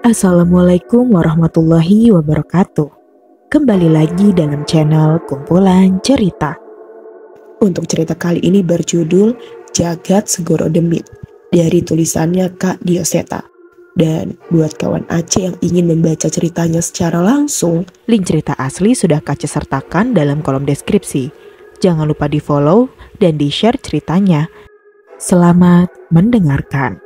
Assalamualaikum warahmatullahi wabarakatuh. Kembali lagi dalam channel Kumpulan Cerita. Untuk cerita kali ini berjudul Jagat Segoro Demit dari tulisannya Kak Dioseta. Dan buat kawan Aceh yang ingin membaca ceritanya secara langsung, link cerita asli sudah Kak sertakan dalam kolom deskripsi. Jangan lupa di follow dan di share ceritanya. Selamat mendengarkan.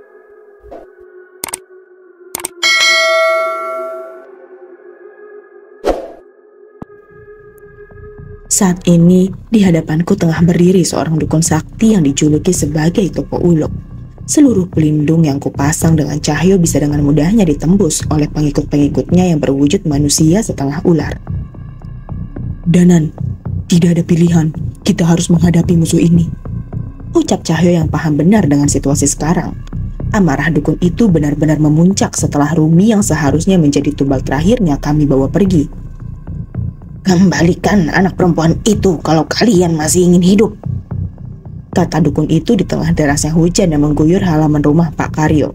Saat ini, di hadapanku tengah berdiri seorang dukun sakti yang dijuluki sebagai Topo Uluk. Seluruh pelindung yang kupasang dengan cahyo bisa dengan mudahnya ditembus oleh pengikut-pengikutnya yang berwujud manusia setengah ular. Danan, tidak ada pilihan, kita harus menghadapi musuh ini. Ucap Cahyo yang paham benar dengan situasi sekarang. Amarah dukun itu benar-benar memuncak setelah Rumi yang seharusnya menjadi tumbal terakhirnya kami bawa pergi. Kembalikan anak perempuan itu kalau kalian masih ingin hidup, kata dukun itu di tengah derasnya hujan yang mengguyur halaman rumah Pak Karyo.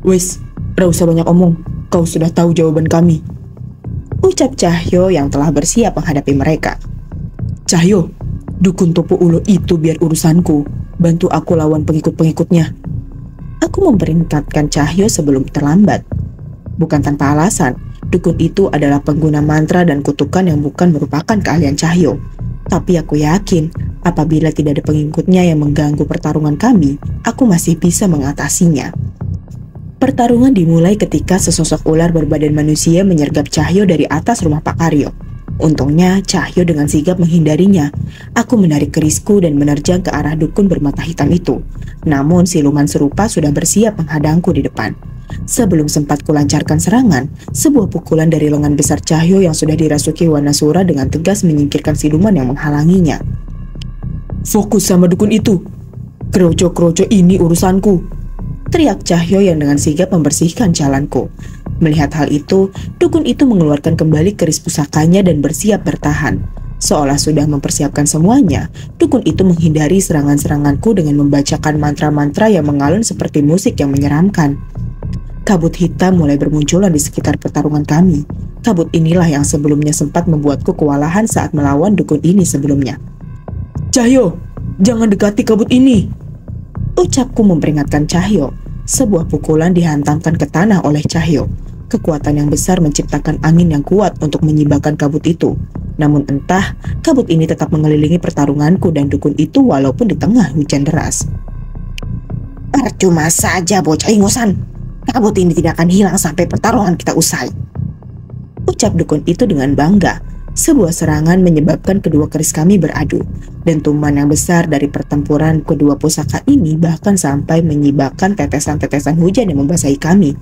Wes, gak usah banyak omong, kau sudah tahu jawaban kami, ucap Cahyo yang telah bersiap menghadapi mereka. Cahyo, dukun Topo Uluk itu biar urusanku, bantu aku lawan pengikut-pengikutnya. Aku memperingatkan Cahyo sebelum terlambat. Bukan tanpa alasan, dukun itu adalah pengguna mantra dan kutukan yang bukan merupakan keahlian Cahyo. Tapi aku yakin, apabila tidak ada pengikutnya yang mengganggu pertarungan kami, aku masih bisa mengatasinya. Pertarungan dimulai ketika sesosok ular berbadan manusia menyergap Cahyo dari atas rumah Pak Karyo. Untungnya, Cahyo dengan sigap menghindarinya. Aku menarik kerisku dan menerjang ke arah dukun bermata hitam itu. Namun siluman serupa sudah bersiap menghadangku di depan. Sebelum sempat kulancarkan serangan, sebuah pukulan dari lengan besar Cahyo yang sudah dirasuki Wanasura dengan tegas menyingkirkan siluman yang menghalanginya. Fokus sama dukun itu, kroco-kroco ini urusanku, teriak Cahyo yang dengan sigap membersihkan jalanku. Melihat hal itu, dukun itu mengeluarkan kembali keris pusakanya dan bersiap bertahan. Seolah sudah mempersiapkan semuanya, dukun itu menghindari serangan-seranganku dengan membacakan mantra-mantra yang mengalun seperti musik yang menyeramkan. Kabut hitam mulai bermunculan di sekitar pertarungan kami. Kabut inilah yang sebelumnya sempat membuatku kewalahan saat melawan dukun ini sebelumnya. Cahyo, jangan dekati kabut ini, ucapku memperingatkan Cahyo. Sebuah pukulan dihantamkan ke tanah oleh Cahyo. Kekuatan yang besar menciptakan angin yang kuat untuk menyibakkan kabut itu. Namun entah, kabut ini tetap mengelilingi pertarunganku dan dukun itu walaupun di tengah hujan deras. Percuma saja bocah ingusan. Kabut ini tidak akan hilang sampai pertarungan kita usai, ucap dukun itu dengan bangga. Sebuah serangan menyebabkan kedua keris kami beradu, dan tuman yang besar dari pertempuran kedua pusaka ini bahkan sampai menyibakkan tetesan-tetesan hujan yang membasahi kami.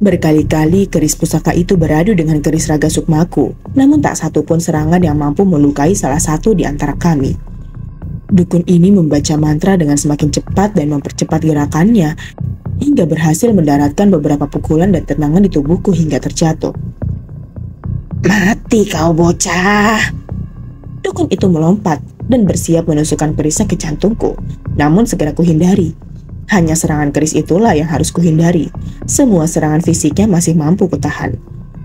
Berkali-kali keris pusaka itu beradu dengan keris raga sukmaku, namun tak satu pun serangan yang mampu melukai salah satu di antara kami. Dukun ini membaca mantra dengan semakin cepat dan mempercepat gerakannya, hingga berhasil mendaratkan beberapa pukulan dan tendangan di tubuhku hingga terjatuh. Mati kau bocah! Dukun itu melompat dan bersiap menusukkan kerisnya ke jantungku, namun segera kuhindari. Hanya serangan keris itulah yang harus kuhindari. Semua serangan fisiknya masih mampu kutahan.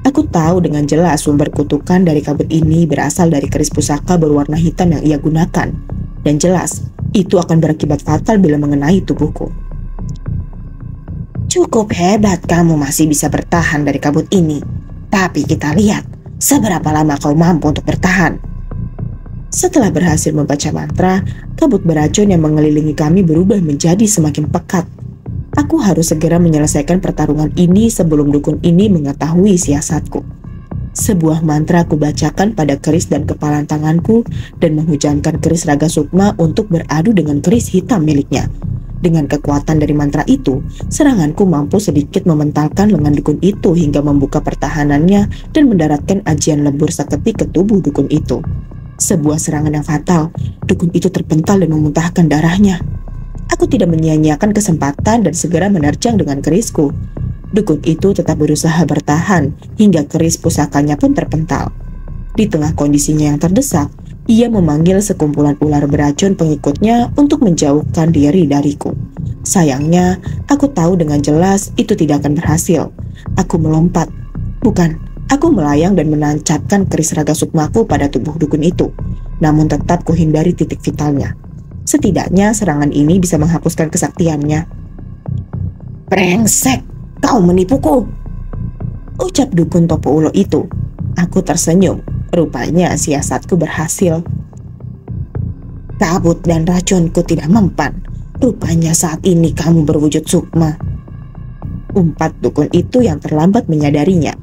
Aku tahu dengan jelas sumber kutukan dari kabut ini berasal dari keris pusaka berwarna hitam yang ia gunakan. Dan jelas, itu akan berakibat fatal bila mengenai tubuhku. Cukup hebat kamu masih bisa bertahan dari kabut ini. Tapi kita lihat seberapa lama kau mampu untuk bertahan. Setelah berhasil membaca mantra, kabut beracun yang mengelilingi kami berubah menjadi semakin pekat. Aku harus segera menyelesaikan pertarungan ini sebelum dukun ini mengetahui siasatku. Sebuah mantra aku bacakan pada keris dan kepalan tanganku dan menghujamkan keris raga sukma untuk beradu dengan keris hitam miliknya. Dengan kekuatan dari mantra itu, seranganku mampu sedikit mementalkan lengan dukun itu hingga membuka pertahanannya dan mendaratkan ajian lebur seketik ke tubuh dukun itu. Sebuah serangan yang fatal, dukun itu terpental dan memuntahkan darahnya. Aku tidak menyia-nyiakan kesempatan dan segera menerjang dengan kerisku. Dukun itu tetap berusaha bertahan hingga keris pusakanya pun terpental. Di tengah kondisinya yang terdesak, ia memanggil sekumpulan ular beracun pengikutnya untuk menjauhkan diri dariku. Sayangnya, aku tahu dengan jelas itu tidak akan berhasil. Aku melompat. Bukan, aku melayang dan menancapkan keris raga sukmaku pada tubuh dukun itu. Namun tetap kuhindari titik vitalnya. Setidaknya serangan ini bisa menghapuskan kesaktiannya. Brengsek, kau menipuku, ucap dukun topo ulo itu. Aku tersenyum. Rupanya siasatku berhasil. Kabut dan racunku tidak mempan. Rupanya saat ini kamu berwujud sukma, umpat dukun itu yang terlambat menyadarinya.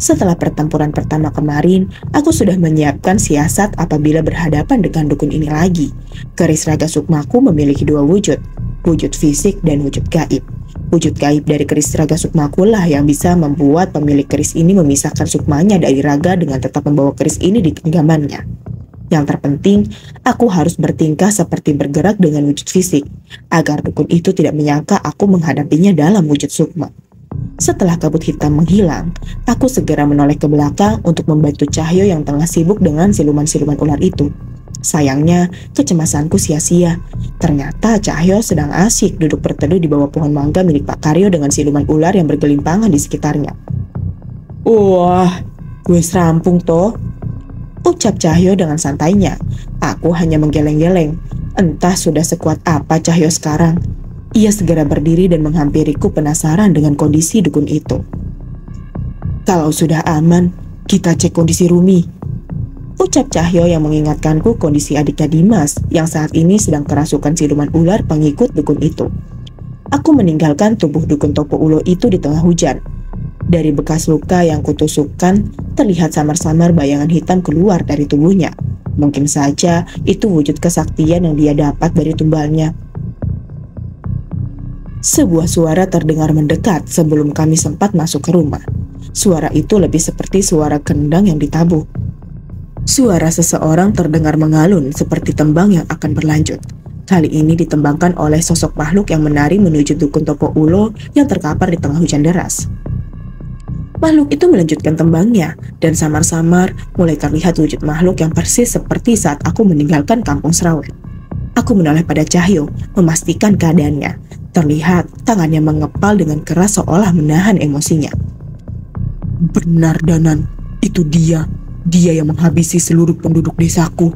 Setelah pertempuran pertama kemarin, aku sudah menyiapkan siasat apabila berhadapan dengan dukun ini lagi. Keris raga sukmaku memiliki dua wujud, wujud fisik dan wujud gaib. Wujud gaib dari keris raga sukmaku lah yang bisa membuat pemilik keris ini memisahkan sukmanya dari raga dengan tetap membawa keris ini di genggamannya. Yang terpenting, aku harus bertingkah seperti bergerak dengan wujud fisik, agar dukun itu tidak menyangka aku menghadapinya dalam wujud sukma. Setelah kabut hitam menghilang, aku segera menoleh ke belakang untuk membantu Cahyo yang tengah sibuk dengan siluman-siluman ular itu. Sayangnya, kecemasanku sia-sia. Ternyata Cahyo sedang asik duduk berteduh di bawah pohon mangga milik Pak Karyo dengan siluman ular yang bergelimpangan di sekitarnya. Wah, gue serampung toh, ucap Cahyo dengan santainya. Aku hanya menggeleng-geleng. Entah sudah sekuat apa Cahyo sekarang. Ia segera berdiri dan menghampiriku penasaran dengan kondisi dukun itu. Kalau sudah aman, kita cek kondisi Rumi, ucap Cahyo yang mengingatkanku kondisi adiknya Dimas yang saat ini sedang kerasukan siluman ular pengikut dukun itu. Aku meninggalkan tubuh dukun topo ulo itu di tengah hujan. Dari bekas luka yang kutusukkan, terlihat samar-samar bayangan hitam keluar dari tubuhnya. Mungkin saja itu wujud kesaktian yang dia dapat dari tumbalnya. Sebuah suara terdengar mendekat sebelum kami sempat masuk ke rumah. Suara itu lebih seperti suara kendang yang ditabuh. Suara seseorang terdengar mengalun seperti tembang yang akan berlanjut. Kali ini ditembangkan oleh sosok makhluk yang menari menuju dukun topo ulo yang terkapar di tengah hujan deras. Makhluk itu melanjutkan tembangnya, dan samar-samar mulai terlihat wujud makhluk yang persis seperti saat aku meninggalkan kampung Serawen. Aku menoleh pada Cahyo, memastikan keadaannya. Terlihat tangannya mengepal dengan keras seolah menahan emosinya. Benar Danan, itu dia yang menghabisi seluruh penduduk desaku,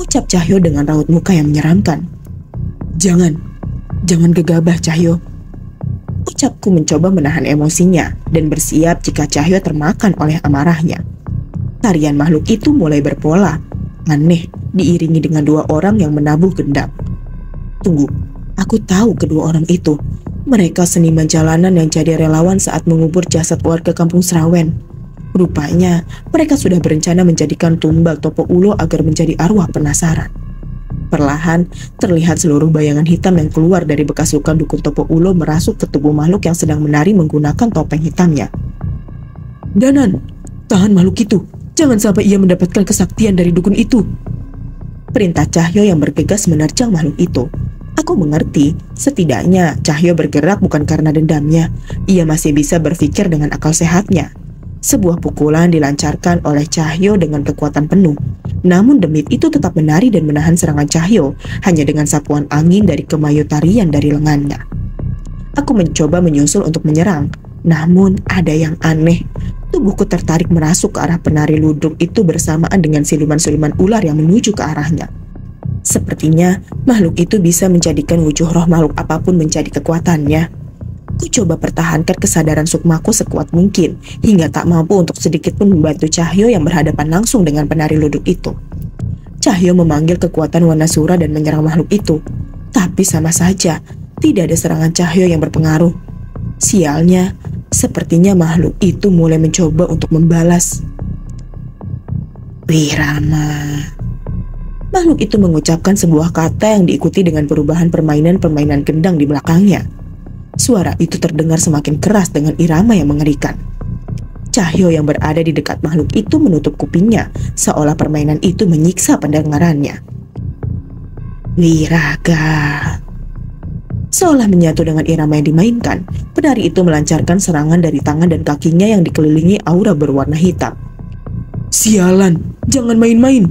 ucap Cahyo dengan raut muka yang menyeramkan. Jangan gegabah Cahyo, ucapku mencoba menahan emosinya dan bersiap jika Cahyo termakan oleh amarahnya. Tarian makhluk itu mulai berpola, aneh, diiringi dengan dua orang yang menabuh gendang. Tunggu, aku tahu kedua orang itu. Mereka seniman jalanan yang jadi relawan saat mengubur jasad warga kampung Serawen. Rupanya, mereka sudah berencana menjadikan tumbal topo ulo agar menjadi arwah penasaran. Perlahan, terlihat seluruh bayangan hitam yang keluar dari bekas luka dukun topo ulo merasuk ke tubuh makhluk yang sedang menari menggunakan topeng hitamnya. Danan, tahan makhluk itu. Jangan sampai ia mendapatkan kesaktian dari dukun itu, perintah Cahyo yang bergegas menerjang makhluk itu. Aku mengerti, setidaknya Cahyo bergerak bukan karena dendamnya. Ia masih bisa berpikir dengan akal sehatnya. Sebuah pukulan dilancarkan oleh Cahyo dengan kekuatan penuh. Namun demit itu tetap menari dan menahan serangan Cahyo hanya dengan sapuan angin dari kemayu tarian dari lengannya. Aku mencoba menyusul untuk menyerang. Namun ada yang aneh. Tubuhku tertarik merasuk ke arah penari ludruk itu bersamaan dengan siluman-siluman ular yang menuju ke arahnya. Sepertinya makhluk itu bisa menjadikan wujud roh makhluk apapun menjadi kekuatannya. Ku coba pertahankan kesadaran sukmaku sekuat mungkin hingga tak mampu untuk sedikit pun membantu Cahyo yang berhadapan langsung dengan penari ludruk itu. Cahyo memanggil kekuatan warna sura dan menyerang makhluk itu. Tapi sama saja, tidak ada serangan Cahyo yang berpengaruh. Sialnya, sepertinya makhluk itu mulai mencoba untuk membalas. Wirama. Makhluk itu mengucapkan sebuah kata yang diikuti dengan perubahan permainan-permainan gendang di belakangnya. Suara itu terdengar semakin keras dengan irama yang mengerikan. Cahyo yang berada di dekat makhluk itu menutup kupingnya, seolah permainan itu menyiksa pendengarannya. Wiraga. Seolah menyatu dengan irama yang dimainkan, penari itu melancarkan serangan dari tangan dan kakinya yang dikelilingi aura berwarna hitam. Sialan, jangan main-main,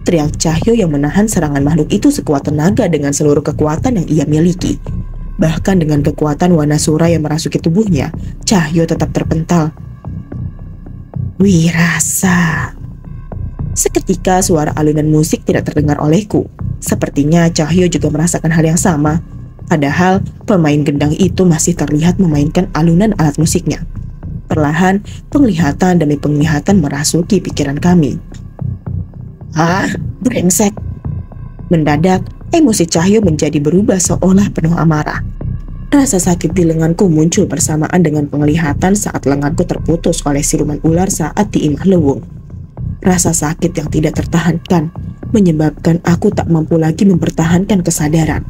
teriak Cahyo yang menahan serangan makhluk itu sekuat tenaga dengan seluruh kekuatan yang ia miliki. Bahkan dengan kekuatan Wanasura yang merasuki tubuhnya, Cahyo tetap terpental. Wirasa. Seketika suara alunan musik tidak terdengar olehku. Sepertinya Cahyo juga merasakan hal yang sama. Padahal pemain gendang itu masih terlihat memainkan alunan alat musiknya. Perlahan, penglihatan demi penglihatan merasuki pikiran kami. Ah, brengsek. Mendadak, emosi Cahyo menjadi berubah seolah penuh amarah. Rasa sakit di lenganku muncul bersamaan dengan penglihatan saat lenganku terputus oleh siluman ular saat diimah lewung. Rasa sakit yang tidak tertahankan menyebabkan aku tak mampu lagi mempertahankan kesadaran.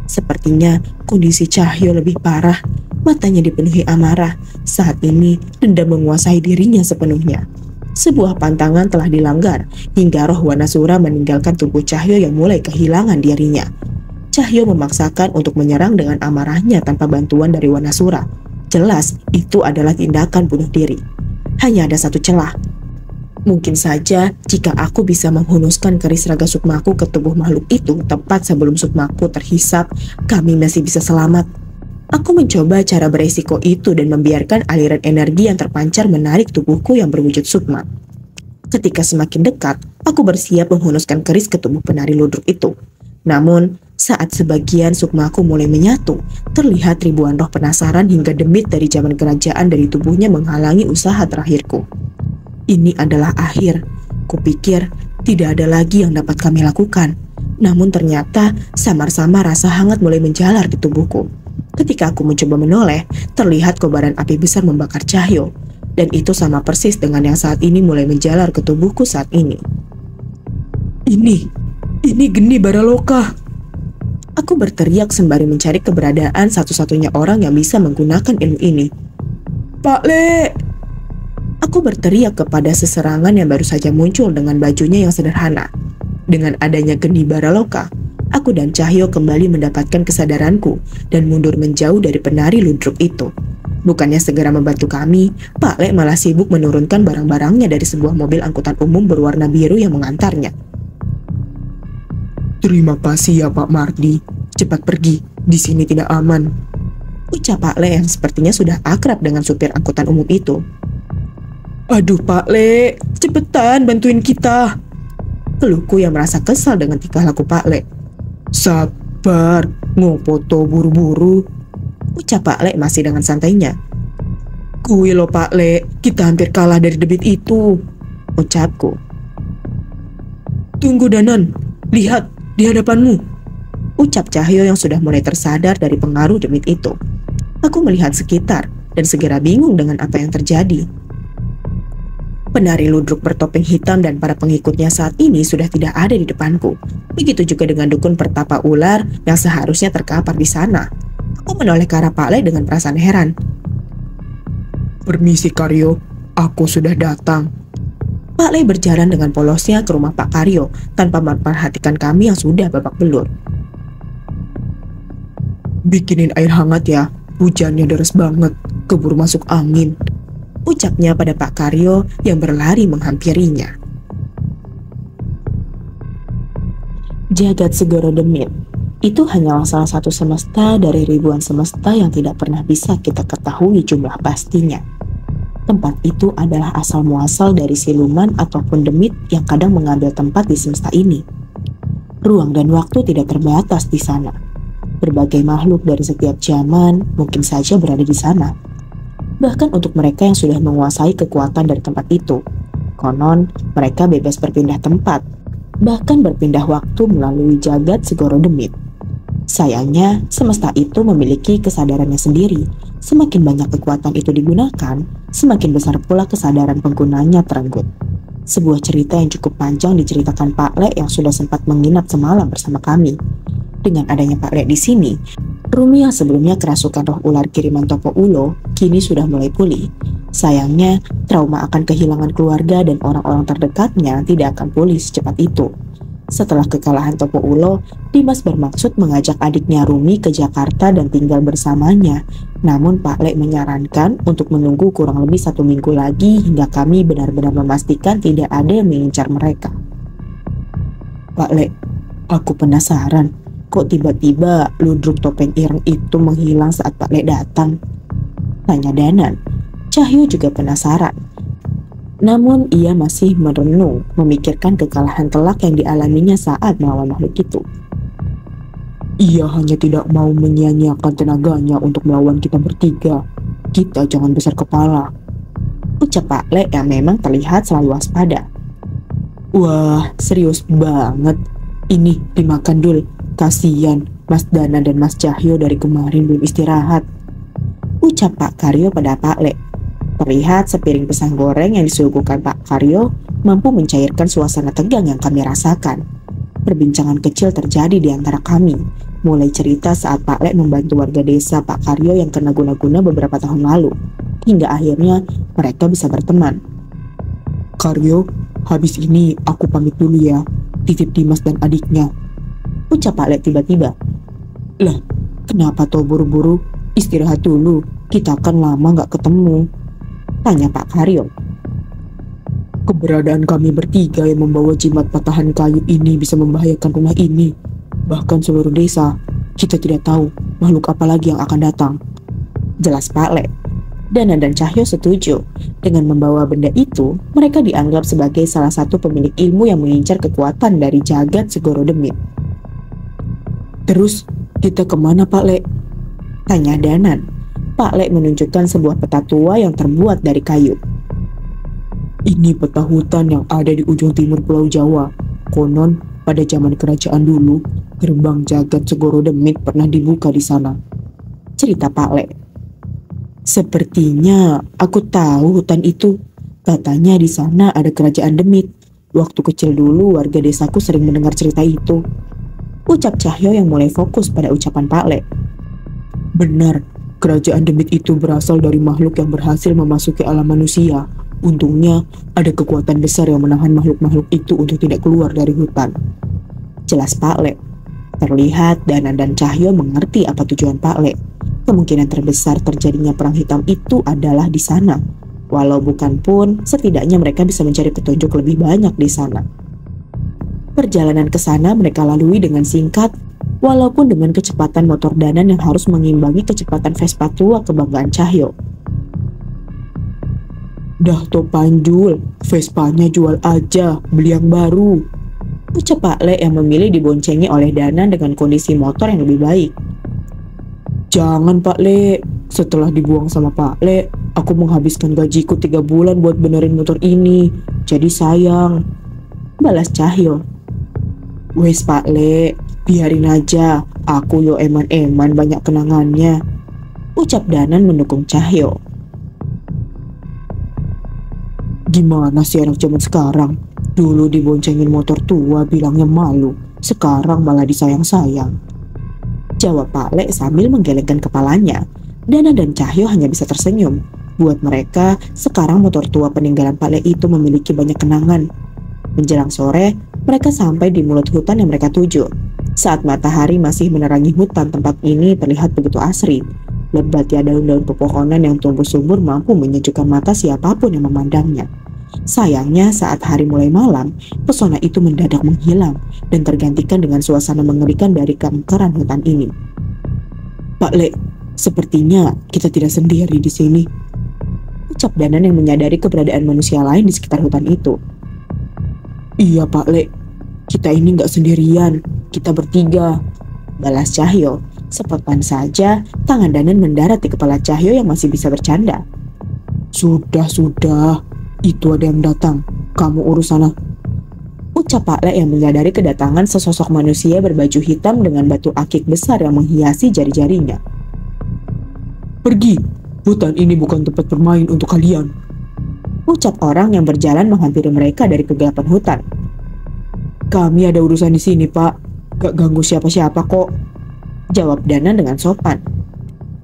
Sepertinya kondisi Cahyo lebih parah, matanya dipenuhi amarah. Saat ini dendam menguasai dirinya sepenuhnya. Sebuah pantangan telah dilanggar hingga roh Wanasura meninggalkan tubuh Cahyo yang mulai kehilangan dirinya. Cahyo memaksakan untuk menyerang dengan amarahnya tanpa bantuan dari Wanasura. Jelas itu adalah tindakan bunuh diri. Hanya ada satu celah. Mungkin saja jika aku bisa menghunuskan keris raga sukmaku ke tubuh makhluk itu tepat sebelum sukmaku terhisap, kami masih bisa selamat. Aku mencoba cara beresiko itu dan membiarkan aliran energi yang terpancar menarik tubuhku yang berwujud sukma. Ketika semakin dekat, aku bersiap menghunuskan keris ke tubuh penari ludruk itu. Namun, saat sebagian sukmaku mulai menyatu, terlihat ribuan roh penasaran hingga demit dari zaman kerajaan dari tubuhnya menghalangi usaha terakhirku. Ini adalah akhir. Kupikir tidak ada lagi yang dapat kami lakukan. Namun ternyata samar-samar rasa hangat mulai menjalar di tubuhku. Ketika aku mencoba menoleh, terlihat kobaran api besar membakar Cahyo. Dan itu sama persis dengan yang saat ini mulai menjalar ke tubuhku saat ini. Ini Geni Baraloka. Aku berteriak sembari mencari keberadaan satu-satunya orang yang bisa menggunakan ilmu ini. Pak Le! Aku berteriak kepada seserangan yang baru saja muncul dengan bajunya yang sederhana. Dengan adanya Geni Baraloka, aku dan Cahyo kembali mendapatkan kesadaranku dan mundur menjauh dari penari ludruk itu. Bukannya segera membantu kami, Pak Le malah sibuk menurunkan barang-barangnya dari sebuah mobil angkutan umum berwarna biru yang mengantarnya. Terima kasih ya Pak Mardi, cepat pergi, di sini tidak aman. Ucap Pak Le yang sepertinya sudah akrab dengan supir angkutan umum itu. Aduh Pak Le, cepetan bantuin kita. Keluhku yang merasa kesal dengan tingkah laku Pak Le. Sabar, ngopo to buru-buru. Ucap Pak Le masih dengan santainya. Kui lo Pak Le, kita hampir kalah dari debit itu. Ucapku. Tunggu Danan, lihat di hadapanmu. Ucap Cahyo yang sudah mulai tersadar dari pengaruh demit itu. Aku melihat sekitar dan segera bingung dengan apa yang terjadi. Penari ludruk bertopeng hitam dan para pengikutnya saat ini sudah tidak ada di depanku. Begitu juga dengan dukun pertapa ular yang seharusnya terkapar di sana. Aku menoleh ke arah Pak Le dengan perasaan heran. Permisi Karyo, aku sudah datang. Pak Le berjalan dengan polosnya ke rumah Pak Karyo tanpa memperhatikan kami yang sudah babak belur. Bikinin air hangat ya, hujannya deras banget, keburu masuk angin. Ucapnya pada Pak Karyo yang berlari menghampirinya. Jagat Segoro Demit itu hanyalah salah satu semesta dari ribuan semesta yang tidak pernah bisa kita ketahui jumlah pastinya. Tempat itu adalah asal muasal dari siluman ataupun demit yang kadang mengambil tempat di semesta ini. Ruang dan waktu tidak terbatas di sana. Berbagai makhluk dari setiap zaman mungkin saja berada di sana. Bahkan untuk mereka yang sudah menguasai kekuatan dari tempat itu, konon mereka bebas berpindah tempat, bahkan berpindah waktu melalui jagat Segoro Demit. Sayangnya, semesta itu memiliki kesadarannya sendiri. Semakin banyak kekuatan itu digunakan, semakin besar pula kesadaran penggunanya terenggut. Sebuah cerita yang cukup panjang diceritakan Pak Le yang sudah sempat menginap semalam bersama kami. Dengan adanya Pak Le di sini, Rumi yang sebelumnya kerasukan roh ular kiriman Topo Ulo kini sudah mulai pulih. Sayangnya, trauma akan kehilangan keluarga dan orang-orang terdekatnya tidak akan pulih secepat itu. Setelah kekalahan Topo Ulo, Dimas bermaksud mengajak adiknya Rumi ke Jakarta dan tinggal bersamanya. Namun Pak Le menyarankan untuk menunggu kurang lebih 1 minggu lagi hingga kami benar-benar memastikan tidak ada yang mengincar mereka. Pak Le, aku penasaran. Kok tiba-tiba ludruk topeng ireng itu menghilang saat Pak Le datang? Tanya Danan. Cahyo juga penasaran. Namun ia masih merenung, memikirkan kekalahan telak yang dialaminya saat melawan makhluk itu. Ia hanya tidak mau menyia-nyiakan tenaganya untuk melawan kita bertiga. Kita jangan besar kepala, ucap Pak Le yang memang terlihat selalu waspada. Wah, serius banget. Ini dimakan dul. Kasian Mas Dana dan Mas Cahyo dari kemarin belum istirahat, ucap Pak Karyo pada Pak Le. Terlihat sepiring pisang goreng yang disuguhkan Pak Karyo mampu mencairkan suasana tegang yang kami rasakan. Perbincangan kecil terjadi di antara kami, mulai cerita saat Pak Le membantu warga desa Pak Karyo yang kena guna-guna beberapa tahun lalu, hingga akhirnya mereka bisa berteman. Karyo, habis ini aku pamit dulu ya, titip Dimas dan adiknya, ucap Pak Le tiba-tiba. Lah, kenapa toh buru-buru? Istirahat dulu, kita kan lama gak ketemu, tanya Pak Karyo. Keberadaan kami bertiga yang membawa jimat patahan kayu ini bisa membahayakan rumah ini, bahkan seluruh desa. Kita tidak tahu makhluk apa lagi yang akan datang, jelas Pak Le. Dana dan Cahyo setuju. Dengan membawa benda itu, mereka dianggap sebagai salah satu pemilik ilmu yang mengincar kekuatan dari jagat Segoro Demit. Terus kita kemana Pak Le? Tanya Danan. Pak Le menunjukkan sebuah peta tua yang terbuat dari kayu. Ini peta hutan yang ada di ujung timur Pulau Jawa. Konon pada zaman kerajaan dulu, gerbang jagat Segoro Demit pernah dibuka di sana, cerita Pak Le. Sepertinya aku tahu hutan itu. Katanya di sana ada kerajaan Demit. Waktu kecil dulu warga desaku sering mendengar cerita itu, ucap Cahyo yang mulai fokus pada ucapan Pak Le. Benar, kerajaan Demit itu berasal dari makhluk yang berhasil memasuki alam manusia. Untungnya ada kekuatan besar yang menahan makhluk-makhluk itu untuk tidak keluar dari hutan, jelas Pak Le. Terlihat Danan dan Cahyo mengerti apa tujuan Pak Le. Kemungkinan terbesar terjadinya perang hitam itu adalah di sana. Walau bukan pun, setidaknya mereka bisa mencari petunjuk lebih banyak di sana. Perjalanan ke sana mereka lalui dengan singkat, walaupun dengan kecepatan motor Danan yang harus mengimbangi kecepatan Vespa tua kebanggaan Cahyo. Dah toh Panjul, Vespanya jual aja, beli yang baru, ucap Pak Le yang memilih diboncengi oleh Danan dengan kondisi motor yang lebih baik. Jangan Pak Le, setelah dibuang sama Pak Le, aku menghabiskan gajiku 3 bulan buat benerin motor ini, jadi sayang, balas Cahyo. Wes Pak Le, biarin aja, aku yo eman-eman banyak kenangannya, ucap Danan mendukung Cahyo. Gimana sih anak zaman sekarang? Dulu diboncengin motor tua bilangnya malu, sekarang malah disayang-sayang, jawab Pak Le sambil menggelengkan kepalanya. Dana dan Cahyo hanya bisa tersenyum. Buat mereka, sekarang motor tua peninggalan Pak Le itu memiliki banyak kenangan. Menjelang sore, mereka sampai di mulut hutan yang mereka tuju. Saat matahari masih menerangi hutan, tempat ini terlihat begitu asri. Lebat ya daun-daun pepohonan yang tumbuh subur mampu menyejukkan mata siapapun yang memandangnya. Sayangnya saat hari mulai malam, pesona itu mendadak menghilang dan tergantikan dengan suasana mengerikan dari keangkeran hutan ini. Pak Le, sepertinya kita tidak sendiri di sini, ucap Danan yang menyadari keberadaan manusia lain di sekitar hutan itu. Iya Pak Le, kita ini nggak sendirian, kita bertiga, balas Cahyo. Spontan saja, tangan Danan mendarat di kepala Cahyo yang masih bisa bercanda. Sudah, itu ada yang datang, kamu urus sana, ucap Pak Le yang menyadari kedatangan sesosok manusia berbaju hitam dengan batu akik besar yang menghiasi jari-jarinya. Pergi, hutan ini bukan tempat bermain untuk kalian, ucap orang yang berjalan menghampiri mereka dari kegelapan hutan. Kami ada urusan di sini Pak, gak ganggu siapa-siapa kok, jawab Danan dengan sopan.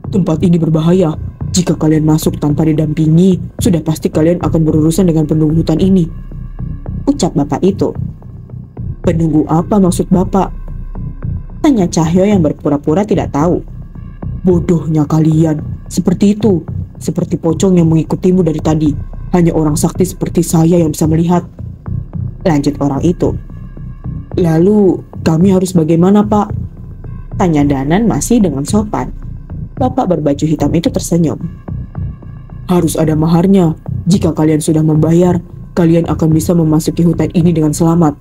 Tempat ini berbahaya. Jika kalian masuk tanpa didampingi, sudah pasti kalian akan berurusan dengan penunggu hutan ini, ucap bapak itu. Penunggu apa maksud bapak? Tanya Cahyo yang berpura-pura tidak tahu. Bodohnya kalian, seperti itu. Seperti pocong yang mengikutimu dari tadi. Hanya orang sakti seperti saya yang bisa melihat, lanjut orang itu. Lalu kami harus bagaimana Pak? Tanya Danan masih dengan sopan. Bapak berbaju hitam itu tersenyum. Harus ada maharnya. Jika kalian sudah membayar, kalian akan bisa memasuki hutan ini dengan selamat,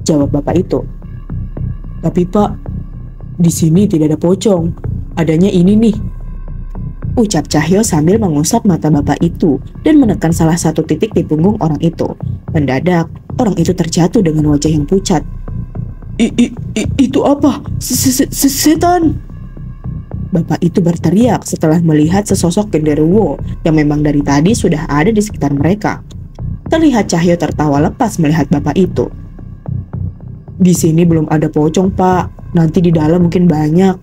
jawab bapak itu. Tapi Pak, di sini tidak ada pocong. Adanya ini nih, ucap Cahyo sambil mengusap mata bapak itu dan menekan salah satu titik di punggung orang itu. Mendadak, orang itu terjatuh dengan wajah yang pucat. Itu apa? Setan! Bapak itu berteriak setelah melihat sesosok genderuwo yang memang dari tadi sudah ada di sekitar mereka. Terlihat Cahyo tertawa lepas melihat bapak itu. Di sini belum ada pocong, Pak. Nanti di dalam mungkin banyak,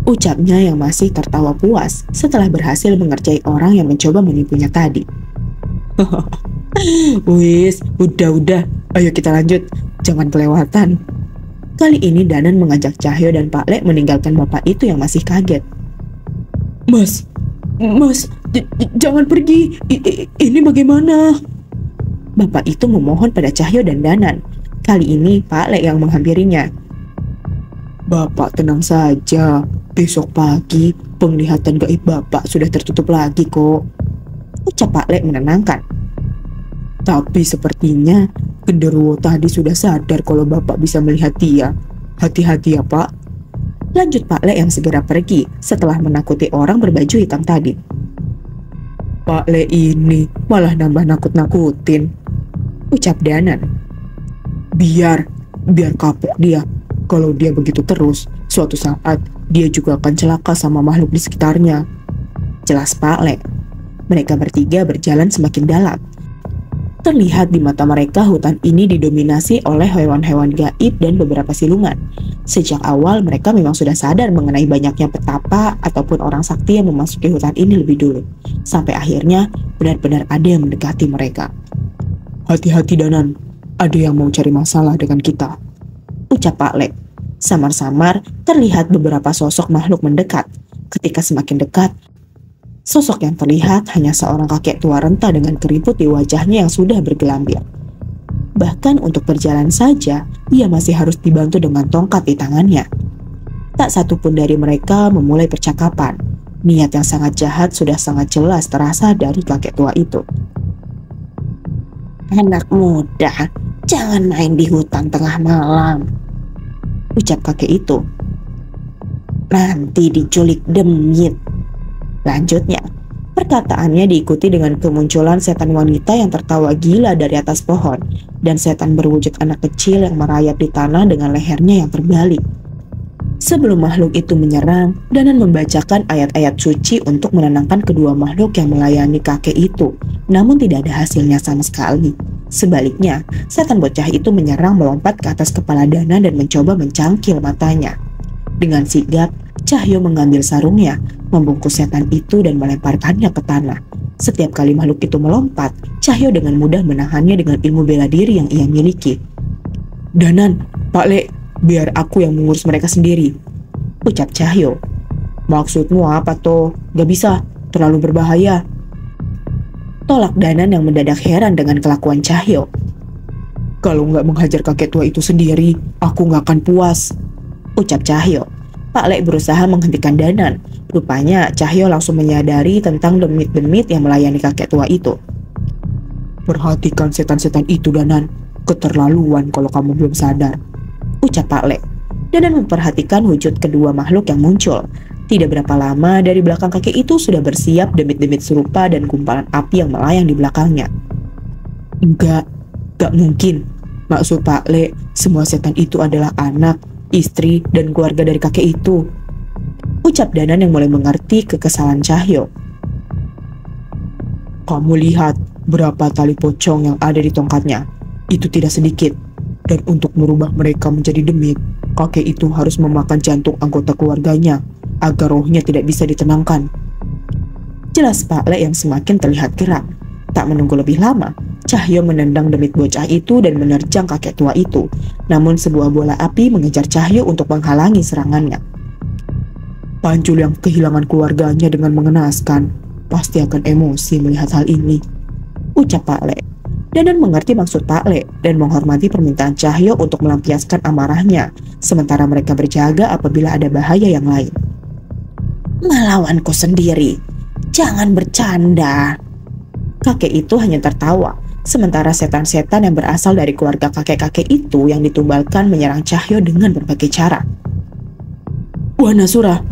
ucapnya yang masih tertawa puas setelah berhasil mengerjai orang yang mencoba menipunya tadi. Wis, udah, ayo kita lanjut, jangan kelewatan. Kali ini Danan mengajak Cahyo dan Pak Lek meninggalkan bapak itu yang masih kaget. Mas, jangan pergi, ini bagaimana? Bapak itu memohon pada Cahyo dan Danan. Kali ini Pak Lek yang menghampirinya. Bapak tenang saja, besok pagi penglihatan gaib bapak sudah tertutup lagi kok, ucap Pak Lek menenangkan. Tapi sepertinya genderuwo tadi sudah sadar kalau bapak bisa melihat dia. Hati-hati ya Pak, lanjut Pak Lek yang segera pergi setelah menakuti orang berbaju hitam tadi. Pak Lek ini malah nambah nakut-nakutin, ucap Danan. Biar kapok dia. Kalau dia begitu terus, suatu saat dia juga akan celaka sama makhluk di sekitarnya, jelas Pak Lek. Mereka bertiga berjalan semakin dalam. Terlihat di mata mereka hutan ini didominasi oleh hewan-hewan gaib dan beberapa siluman. Sejak awal mereka memang sudah sadar mengenai banyaknya petapa ataupun orang sakti yang memasuki hutan ini lebih dulu. Sampai akhirnya benar-benar ada yang mendekati mereka. Hati-hati Danan, ada yang mau cari masalah dengan kita, ucap Pak Lek. Samar-samar terlihat beberapa sosok makhluk mendekat. Ketika semakin dekat, sosok yang terlihat hanya seorang kakek tua renta dengan keriput di wajahnya yang sudah bergelambir. Bahkan untuk berjalan saja, ia masih harus dibantu dengan tongkat di tangannya. Tak satu pun dari mereka memulai percakapan. Niat yang sangat jahat sudah sangat jelas terasa dari kakek tua itu. Anak muda, jangan main di hutan tengah malam, ucap kakek itu. Nanti diculik demit. Lanjutnya, perkataannya diikuti dengan kemunculan setan wanita yang tertawa gila dari atas pohon dan setan berwujud anak kecil yang merayap di tanah dengan lehernya yang terbalik. Sebelum makhluk itu menyerang, Danan membacakan ayat-ayat suci untuk menenangkan kedua makhluk yang melayani kakek itu, namun tidak ada hasilnya sama sekali. Sebaliknya, setan bocah itu menyerang melompat ke atas kepala Danan dan mencoba mencangkil matanya. Dengan sigap, Cahyo mengambil sarungnya, membungkus setan itu dan melemparkannya ke tanah. Setiap kali makhluk itu melompat, Cahyo dengan mudah menahannya dengan ilmu bela diri yang ia miliki. Danan, Pak Lek, biar aku yang mengurus mereka sendiri, ucap Cahyo. Maksudmu apa toh? Gak bisa, terlalu berbahaya, tolak Danan yang mendadak heran dengan kelakuan Cahyo. Kalau nggak menghajar kakek tua itu sendiri, aku nggak akan puas, ucap Cahyo. Pak Lek berusaha menghentikan Danan. Rupanya Cahyo langsung menyadari tentang demit-demit yang melayani kakek tua itu. Perhatikan setan-setan itu Danan, keterlaluan kalau kamu belum sadar, ucap Pak Lek. Danan memperhatikan wujud kedua makhluk yang muncul. Tidak berapa lama dari belakang kakek itu sudah bersiap demit-demit serupa dan gumpalan api yang melayang di belakangnya. Enggak mungkin. Maksud Pak Lek, semua setan itu adalah anak, istri, dan keluarga dari kakek itu, ucap Danan yang mulai mengerti kekesalan Cahyo. Kamu lihat berapa tali pocong yang ada di tongkatnya. Itu tidak sedikit. Dan untuk merubah mereka menjadi demit, kakek itu harus memakan jantung anggota keluarganya agar rohnya tidak bisa ditenangkan, jelas Pak Lek yang semakin terlihat geram. Tak menunggu lebih lama, Cahyo menendang demit bocah itu dan menerjang kakek tua itu. Namun sebuah bola api mengejar Cahyo untuk menghalangi serangannya. Pancul yang kehilangan keluarganya dengan mengenaskan, pasti akan emosi melihat hal ini, ucap Pak Lek. Danan mengerti maksud Pak Le dan menghormati permintaan Cahyo untuk melampiaskan amarahnya, sementara mereka berjaga apabila ada bahaya yang lain. Melawanku sendiri, jangan bercanda. Kakek itu hanya tertawa, sementara setan-setan yang berasal dari keluarga kakek-kakek itu yang ditumbalkan menyerang Cahyo dengan berbagai cara. "Wanasura!"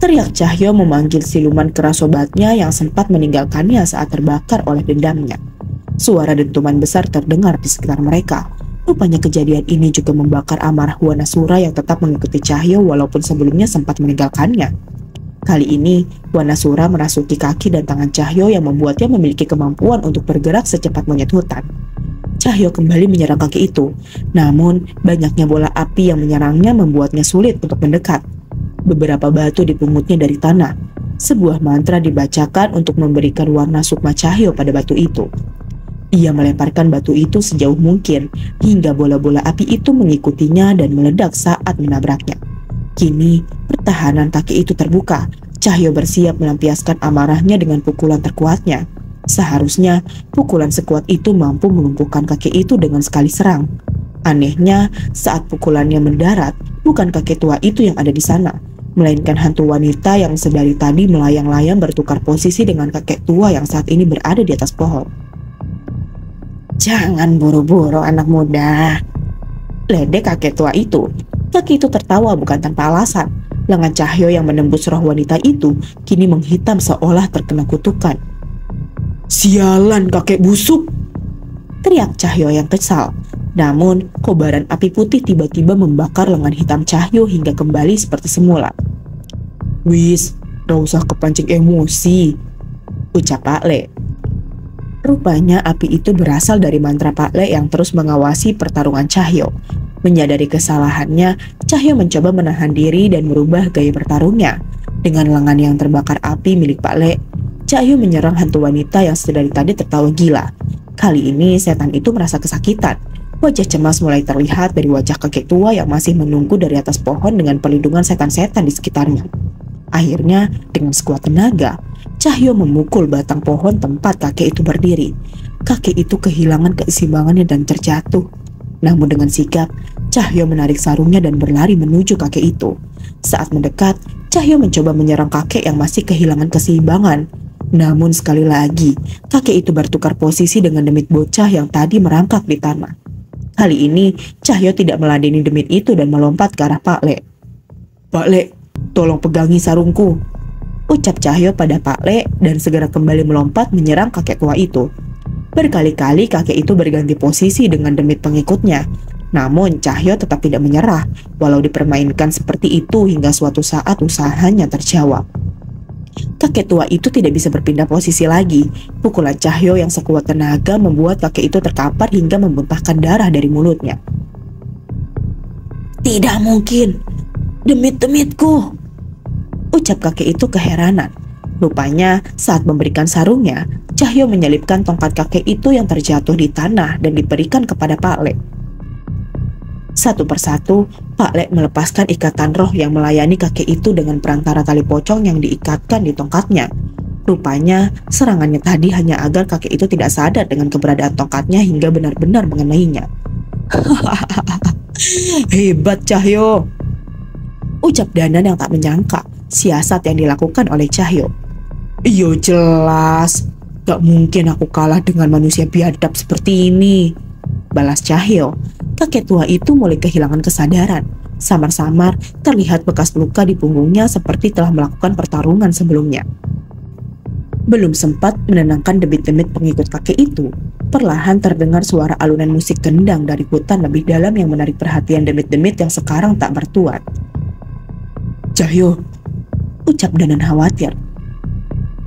teriak Cahyo memanggil siluman keras sobatnya yang sempat meninggalkannya saat terbakar oleh dendamnya. Suara dentuman besar terdengar di sekitar mereka. Rupanya kejadian ini juga membakar amarah Wanasura yang tetap mengikuti Cahyo walaupun sebelumnya sempat meninggalkannya. Kali ini, Wanasura merasuki kaki dan tangan Cahyo yang membuatnya memiliki kemampuan untuk bergerak secepat monyet hutan. Cahyo kembali menyerang kaki itu, namun banyaknya bola api yang menyerangnya membuatnya sulit untuk mendekat. Beberapa batu dipungutnya dari tanah. Sebuah mantra dibacakan untuk memberikan warna sukma Cahyo pada batu itu. Ia melemparkan batu itu sejauh mungkin hingga bola-bola api itu mengikutinya dan meledak saat menabraknya. Kini, pertahanan kaki itu terbuka. Cahyo bersiap melampiaskan amarahnya dengan pukulan terkuatnya. Seharusnya, pukulan sekuat itu mampu melumpuhkan kaki itu dengan sekali serang. Anehnya, saat pukulannya mendarat, bukan kakek tua itu yang ada di sana, melainkan hantu wanita yang sedari tadi melayang-layang bertukar posisi dengan kakek tua yang saat ini berada di atas pohon. Jangan buru-buru anak muda, ledek kakek tua itu. Kakek itu tertawa bukan tanpa alasan. Lengan Cahyo yang menembus roh wanita itu kini menghitam seolah terkena kutukan. "Sialan kakek busuk!" teriak Cahyo yang kesal. Namun, kobaran api putih tiba-tiba membakar lengan hitam Cahyo hingga kembali seperti semula. "Wis, gak usah kepancing emosi," ucap Pak Le. Rupanya api itu berasal dari mantra Pak Le yang terus mengawasi pertarungan Cahyo. Menyadari kesalahannya, Cahyo mencoba menahan diri dan merubah gaya bertarungnya. Dengan lengan yang terbakar api milik Pak Le, Cahyo menyerang hantu wanita yang sedari tadi tertawa gila. Kali ini setan itu merasa kesakitan. Wajah cemas mulai terlihat dari wajah kakek tua yang masih menunggu dari atas pohon dengan perlindungan setan-setan di sekitarnya. Akhirnya, dengan sekuat tenaga, Cahyo memukul batang pohon tempat kakek itu berdiri. Kakek itu kehilangan keseimbangannya dan terjatuh. Namun dengan sigap, Cahyo menarik sarungnya dan berlari menuju kakek itu. Saat mendekat, Cahyo mencoba menyerang kakek yang masih kehilangan keseimbangan. Namun sekali lagi, kakek itu bertukar posisi dengan demit bocah yang tadi merangkak di tanah. Kali ini, Cahyo tidak meladeni demit itu dan melompat ke arah Pak Le. "Pak Le, tolong pegangi sarungku," ucap Cahyo pada Pak Le dan segera kembali melompat menyerang kakek tua itu. Berkali-kali kakek itu berganti posisi dengan demit pengikutnya. Namun Cahyo tetap tidak menyerah, walau dipermainkan seperti itu hingga suatu saat usahanya terjawab. Kakek tua itu tidak bisa berpindah posisi lagi. Pukulan Cahyo yang sekuat tenaga membuat kakek itu terkapar hingga memuntahkan darah dari mulutnya. Tidak mungkin, demit-demitku, ucap kakek itu keheranan. Rupanya saat memberikan sarungnya, Cahyo menyelipkan tongkat kakek itu yang terjatuh di tanah dan diberikan kepada Pak Le. Satu persatu, Pak Le melepaskan ikatan roh yang melayani kakek itu dengan perantara tali pocong yang diikatkan di tongkatnya. Rupanya serangannya tadi hanya agar kakek itu tidak sadar dengan keberadaan tongkatnya hingga benar-benar mengenainya. "Hebat Cahyo," ucap Danan yang tak menyangka siasat yang dilakukan oleh Cahyo. "Iyo jelas, gak mungkin aku kalah dengan manusia biadab seperti ini," balas Cahyo. Kakek tua itu mulai kehilangan kesadaran. Samar-samar terlihat bekas luka di punggungnya seperti telah melakukan pertarungan sebelumnya. Belum sempat menenangkan demit-demit pengikut kakek itu, perlahan terdengar suara alunan musik kendang dari hutan lebih dalam yang menarik perhatian demit-demit yang sekarang tak bertuan. "Cahyo," ucap Danan khawatir.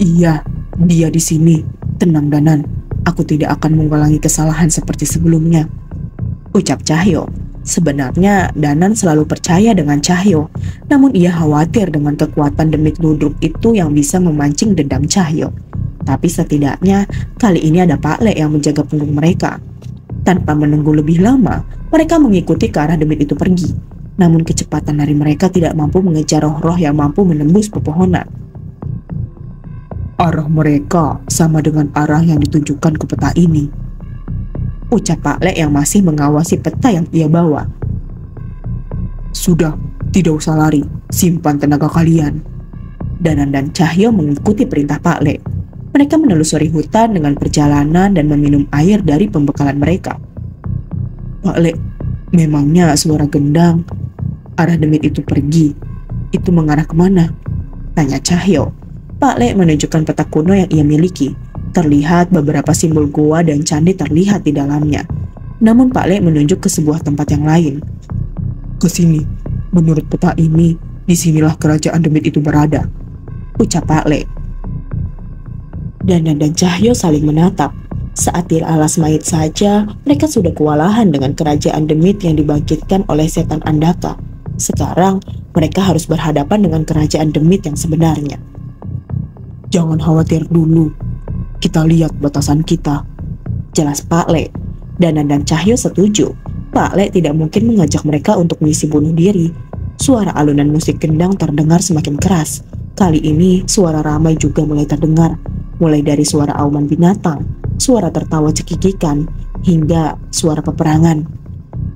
"Iya, dia di sini. Tenang Danan, aku tidak akan mengulangi kesalahan seperti sebelumnya," ucap Cahyo. Sebenarnya Danan selalu percaya dengan Cahyo, namun ia khawatir dengan kekuatan demit ludruk itu yang bisa memancing dendam Cahyo. Tapi setidaknya kali ini ada Pak Le yang menjaga punggung mereka. Tanpa menunggu lebih lama, mereka mengikuti ke arah demit itu pergi. Namun kecepatan dari mereka tidak mampu mengejar roh-roh yang mampu menembus pepohonan. "Arah mereka sama dengan arah yang ditunjukkan ke peta ini," ucap Pak Le yang masih mengawasi peta yang ia bawa. Sudah, tidak usah lari, simpan tenaga kalian. Danan dan Cahyo mengikuti perintah Pak Le. Mereka menelusuri hutan dengan perjalanan dan meminum air dari pembekalan mereka. Pak Le, memangnya suara gendang, arah demit itu pergi, itu mengarah kemana? Tanya Cahyo. Pak Le menunjukkan peta kuno yang ia miliki. Terlihat beberapa simbol goa dan candi terlihat di dalamnya. Namun Pak Le menunjuk ke sebuah tempat yang lain. Ke sini, menurut peta ini, disinilah kerajaan demit itu berada, ucap Pak Le. Danan dan Cahyo saling menatap. Saat di alas mayit saja, mereka sudah kewalahan dengan kerajaan demit yang dibangkitkan oleh setan Andaka. Sekarang, mereka harus berhadapan dengan kerajaan demit yang sebenarnya. Jangan khawatir dulu, kita lihat batasan kita, jelas Pak Le. Danan dan Cahyo setuju. Pak Le tidak mungkin mengajak mereka untuk misi bunuh diri. Suara alunan musik gendang terdengar semakin keras. Kali ini suara ramai juga mulai terdengar, mulai dari suara auman binatang, suara tertawa cekikikan, hingga suara peperangan.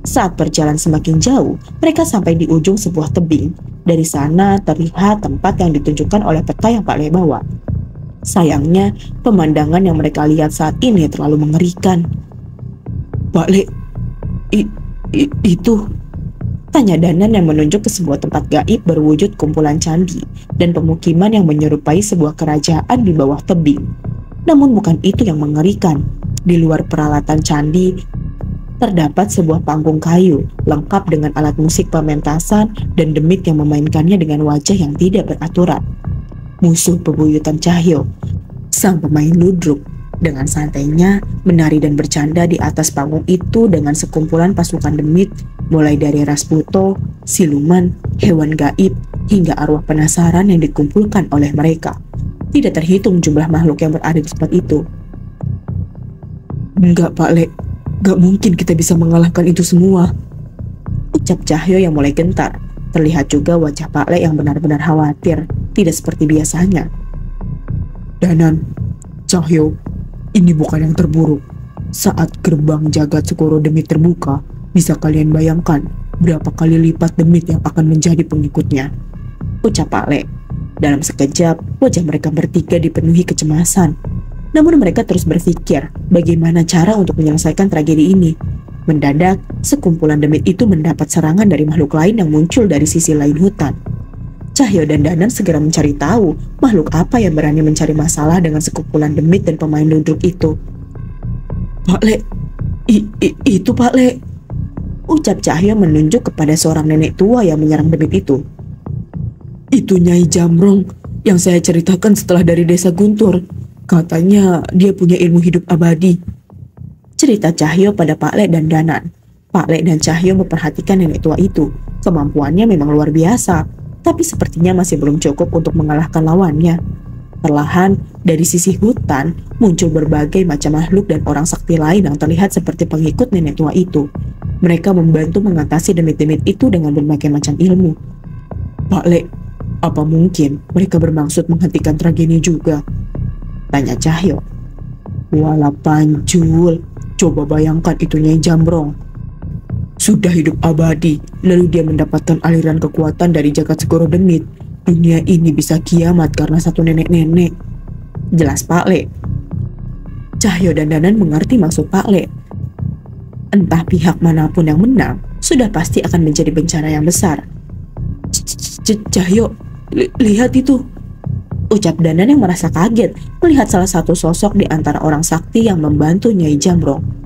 Saat berjalan semakin jauh, mereka sampai di ujung sebuah tebing. Dari sana terlihat tempat yang ditunjukkan oleh peta yang Pak Le bawa. Sayangnya, pemandangan yang mereka lihat saat ini terlalu mengerikan. Pak Le, itu? Tanya Danan yang menunjuk ke sebuah tempat gaib berwujud kumpulan candi dan pemukiman yang menyerupai sebuah kerajaan di bawah tebing. Namun bukan itu yang mengerikan. Di luar peralatan candi, terdapat sebuah panggung kayu lengkap dengan alat musik pementasan dan demit yang memainkannya dengan wajah yang tidak beraturan. Musuh bebuyutan Cahyo, sang pemain ludruk, dengan santainya menari dan bercanda di atas panggung itu dengan sekumpulan pasukan demit, mulai dari Rasputo, siluman, hewan gaib, hingga arwah penasaran yang dikumpulkan oleh mereka. Tidak terhitung jumlah makhluk yang berada di tempat itu. Enggak Pak Le, gak mungkin kita bisa mengalahkan itu semua, ucap Cahyo yang mulai gentar. Terlihat juga wajah Pak Le yang benar-benar khawatir, tidak seperti biasanya. Danan, Cahyo, ini bukan yang terburuk. Saat gerbang jagat Segoro Demit terbuka, bisa kalian bayangkan berapa kali lipat demit yang akan menjadi pengikutnya, ucap Pak Le. Dalam sekejap, wajah mereka bertiga dipenuhi kecemasan. Namun mereka terus berpikir bagaimana cara untuk menyelesaikan tragedi ini. Mendadak, sekumpulan demit itu mendapat serangan dari makhluk lain yang muncul dari sisi lain hutan. Cahyo dan Danan segera mencari tahu makhluk apa yang berani mencari masalah dengan sekumpulan demit dan pemain ludruk itu. Pak Le, itu Pak Le, ucap Cahyo menunjuk kepada seorang nenek tua yang menyerang demit itu. Itu Nyai Jamrong yang saya ceritakan setelah dari desa Guntur. Katanya dia punya ilmu hidup abadi, cerita Cahyo pada Pak Le dan Danan. Pak Le dan Cahyo memperhatikan nenek tua itu. Kemampuannya memang luar biasa, tapi sepertinya masih belum cukup untuk mengalahkan lawannya. Perlahan, dari sisi hutan, muncul berbagai macam makhluk dan orang sakti lain yang terlihat seperti pengikut nenek tua itu. Mereka membantu mengatasi demit-demit itu dengan berbagai macam ilmu. Pak Le, apa mungkin mereka bermaksud menghentikan tragedi juga? Tanya Cahyo. Walah Panjul, coba bayangkan itu Nyai Jamrong. Sudah hidup abadi, lalu dia mendapatkan aliran kekuatan dari jagat Segoro Demit. Dunia ini bisa kiamat karena satu nenek-nenek, jelas Pak Le. Cahyo dan Danan mengerti maksud Pak Le. Entah pihak manapun yang menang, sudah pasti akan menjadi bencana yang besar. Cahyo, lihat itu, ucap Danan yang merasa kaget melihat salah satu sosok di antara orang sakti yang membantu Nyai Jamrong.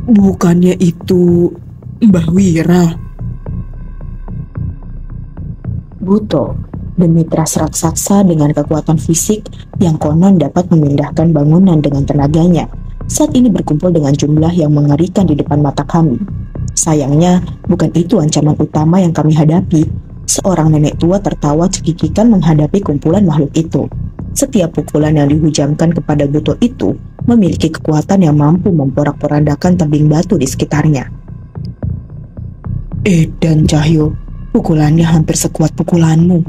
Bukannya itu Mbah Wira? Buto, demit ras raksasa dengan kekuatan fisik yang konon dapat memindahkan bangunan dengan tenaganya, saat ini berkumpul dengan jumlah yang mengerikan di depan mata kami. Sayangnya, bukan itu ancaman utama yang kami hadapi. Seorang nenek tua tertawa cekikikan menghadapi kumpulan makhluk itu. Setiap pukulan yang dihujamkan kepada Buto itu memiliki kekuatan yang mampu memporak-porandakan tebing batu di sekitarnya. Dan Cahyo, pukulannya hampir sekuat pukulanmu,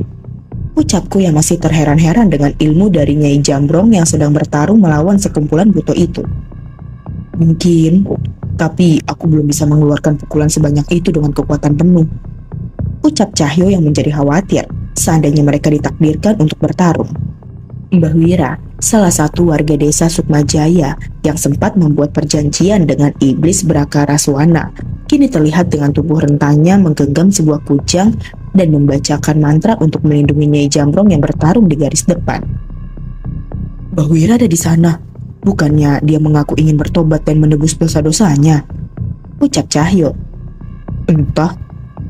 ucapku yang masih terheran-heran dengan ilmu dari Nyai Jamrong yang sedang bertarung melawan sekumpulan Buto itu. Mungkin, tapi aku belum bisa mengeluarkan pukulan sebanyak itu dengan kekuatan penuh. Ucap Cahyo yang menjadi khawatir seandainya mereka ditakdirkan untuk bertarung. Mbah Wira, salah satu warga desa Sukmajaya yang sempat membuat perjanjian dengan iblis Brakaraswana, kini terlihat dengan tubuh rentangnya menggenggam sebuah kujang dan membacakan mantra untuk melindungi Nyai Jambrong yang bertarung di garis depan. Mbah Wira ada di sana. Bukannya dia mengaku ingin bertobat dan menebus dosa-dosanya? Ucap Cahyo. Entah,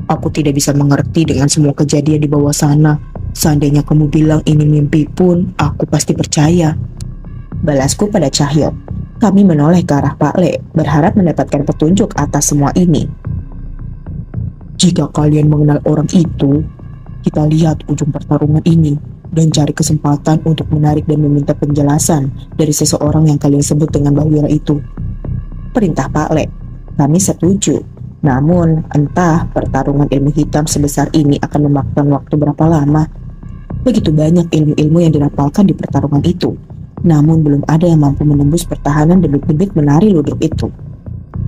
aku tidak bisa mengerti dengan semua kejadian di bawah sana. Seandainya kamu bilang ini mimpi pun, aku pasti percaya. Balasku pada Cahyo. Kami menoleh ke arah Pak Le, berharap mendapatkan petunjuk atas semua ini. Jika kalian mengenal orang itu, kita lihat ujung pertarungan ini dan cari kesempatan untuk menarik dan meminta penjelasan dari seseorang yang kalian sebut dengan Mbah Wira itu. Perintah Pak Le. Kami setuju. Namun, entah pertarungan ilmu hitam sebesar ini akan memakan waktu berapa lama. Begitu banyak ilmu-ilmu yang dirapalkan di pertarungan itu. Namun belum ada yang mampu menembus pertahanan debit-debit menari ludruk itu.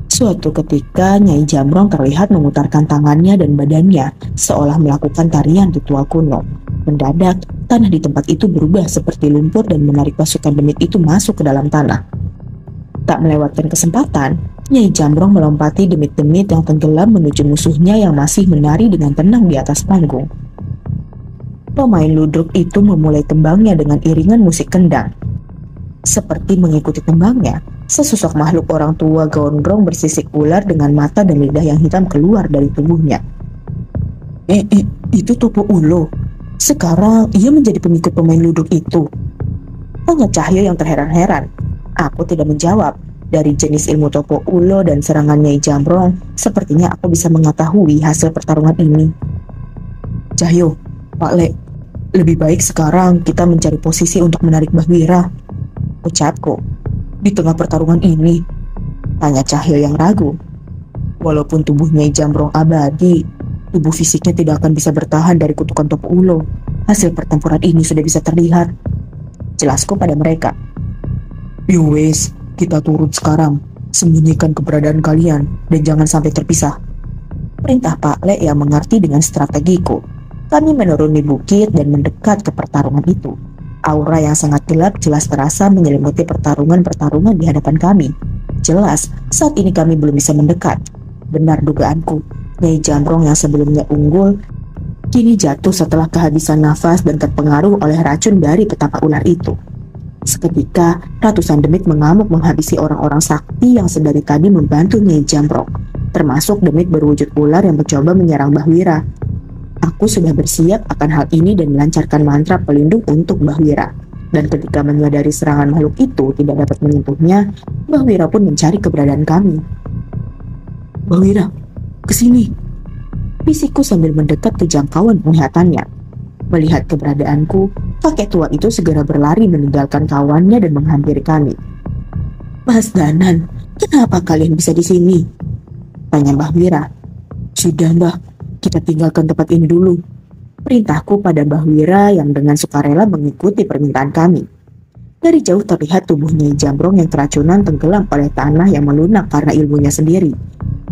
Suatu ketika Nyai Jambrong terlihat memutarkan tangannya dan badannya seolah melakukan tarian ritual kuno. Mendadak, tanah di tempat itu berubah seperti lumpur dan menarik pasukan demit itu masuk ke dalam tanah. Tak melewatkan kesempatan, Nyai Jambrong melompati demit-demit yang tenggelam menuju musuhnya yang masih menari dengan tenang di atas panggung. Pemain ludruk itu memulai tembangnya dengan iringan musik kendang. Seperti mengikuti tembangnya, sesosok makhluk orang tua gondrong bersisik ular dengan mata dan lidah yang hitam keluar dari tubuhnya. Itu Topo Ulo. Sekarang ia menjadi pengikut pemain ludruk itu. Tanya Cahyo yang terheran-heran. Aku tidak menjawab. Dari jenis ilmu Topo Ulo dan serangan Nyai Jambrong, sepertinya aku bisa mengetahui hasil pertarungan ini. Cahyo, Pak Le, lebih baik sekarang kita mencari posisi untuk menarik Mbah Wira. Ucapku. Di tengah pertarungan ini, tanya Cahyo yang ragu. Walaupun tubuh Nyai Jambrong abadi, tubuh fisiknya tidak akan bisa bertahan dari kutukan Topo Ulo. Hasil pertempuran ini sudah bisa terlihat. Jelasku pada mereka. Yowes, kita turun sekarang. Sembunyikan keberadaan kalian dan jangan sampai terpisah. Perintah Pak Le yang mengerti dengan strategiku. Kami menuruni bukit dan mendekat ke pertarungan itu. Aura yang sangat gelap jelas terasa menyelimuti pertarungan-pertarungan di hadapan kami. Jelas, saat ini kami belum bisa mendekat. Benar dugaanku, Nyai Jambrong yang sebelumnya unggul, kini jatuh setelah kehabisan nafas dan terpengaruh oleh racun dari petapa ular itu. Seketika, ratusan demit mengamuk menghabisi orang-orang sakti yang sedari tadi membantu Nyai Jambrong, termasuk demit berwujud ular yang mencoba menyerang Mbah Wira. Aku sudah bersiap akan hal ini dan melancarkan mantra pelindung untuk Mbah Wira. Dan ketika menyadari serangan makhluk itu tidak dapat menyentuhnya, Mbah Wira pun mencari keberadaan kami. Mbah Wira, kesini. Bisikku sambil mendekat ke jangkauan penglihatannya. Melihat keberadaanku, kakek tua itu segera berlari meninggalkan kawannya dan menghampiri kami. Mas Danan, kenapa kalian bisa di sini? Tanya Mbah Wira. Sudah Mbah, kita tinggalkan tempat ini dulu. Perintahku pada Mbah Wira yang dengan sukarela mengikuti permintaan kami. Dari jauh terlihat tubuh Nyai Jambrong yang keracunan tenggelam oleh tanah yang melunak karena ilmunya sendiri.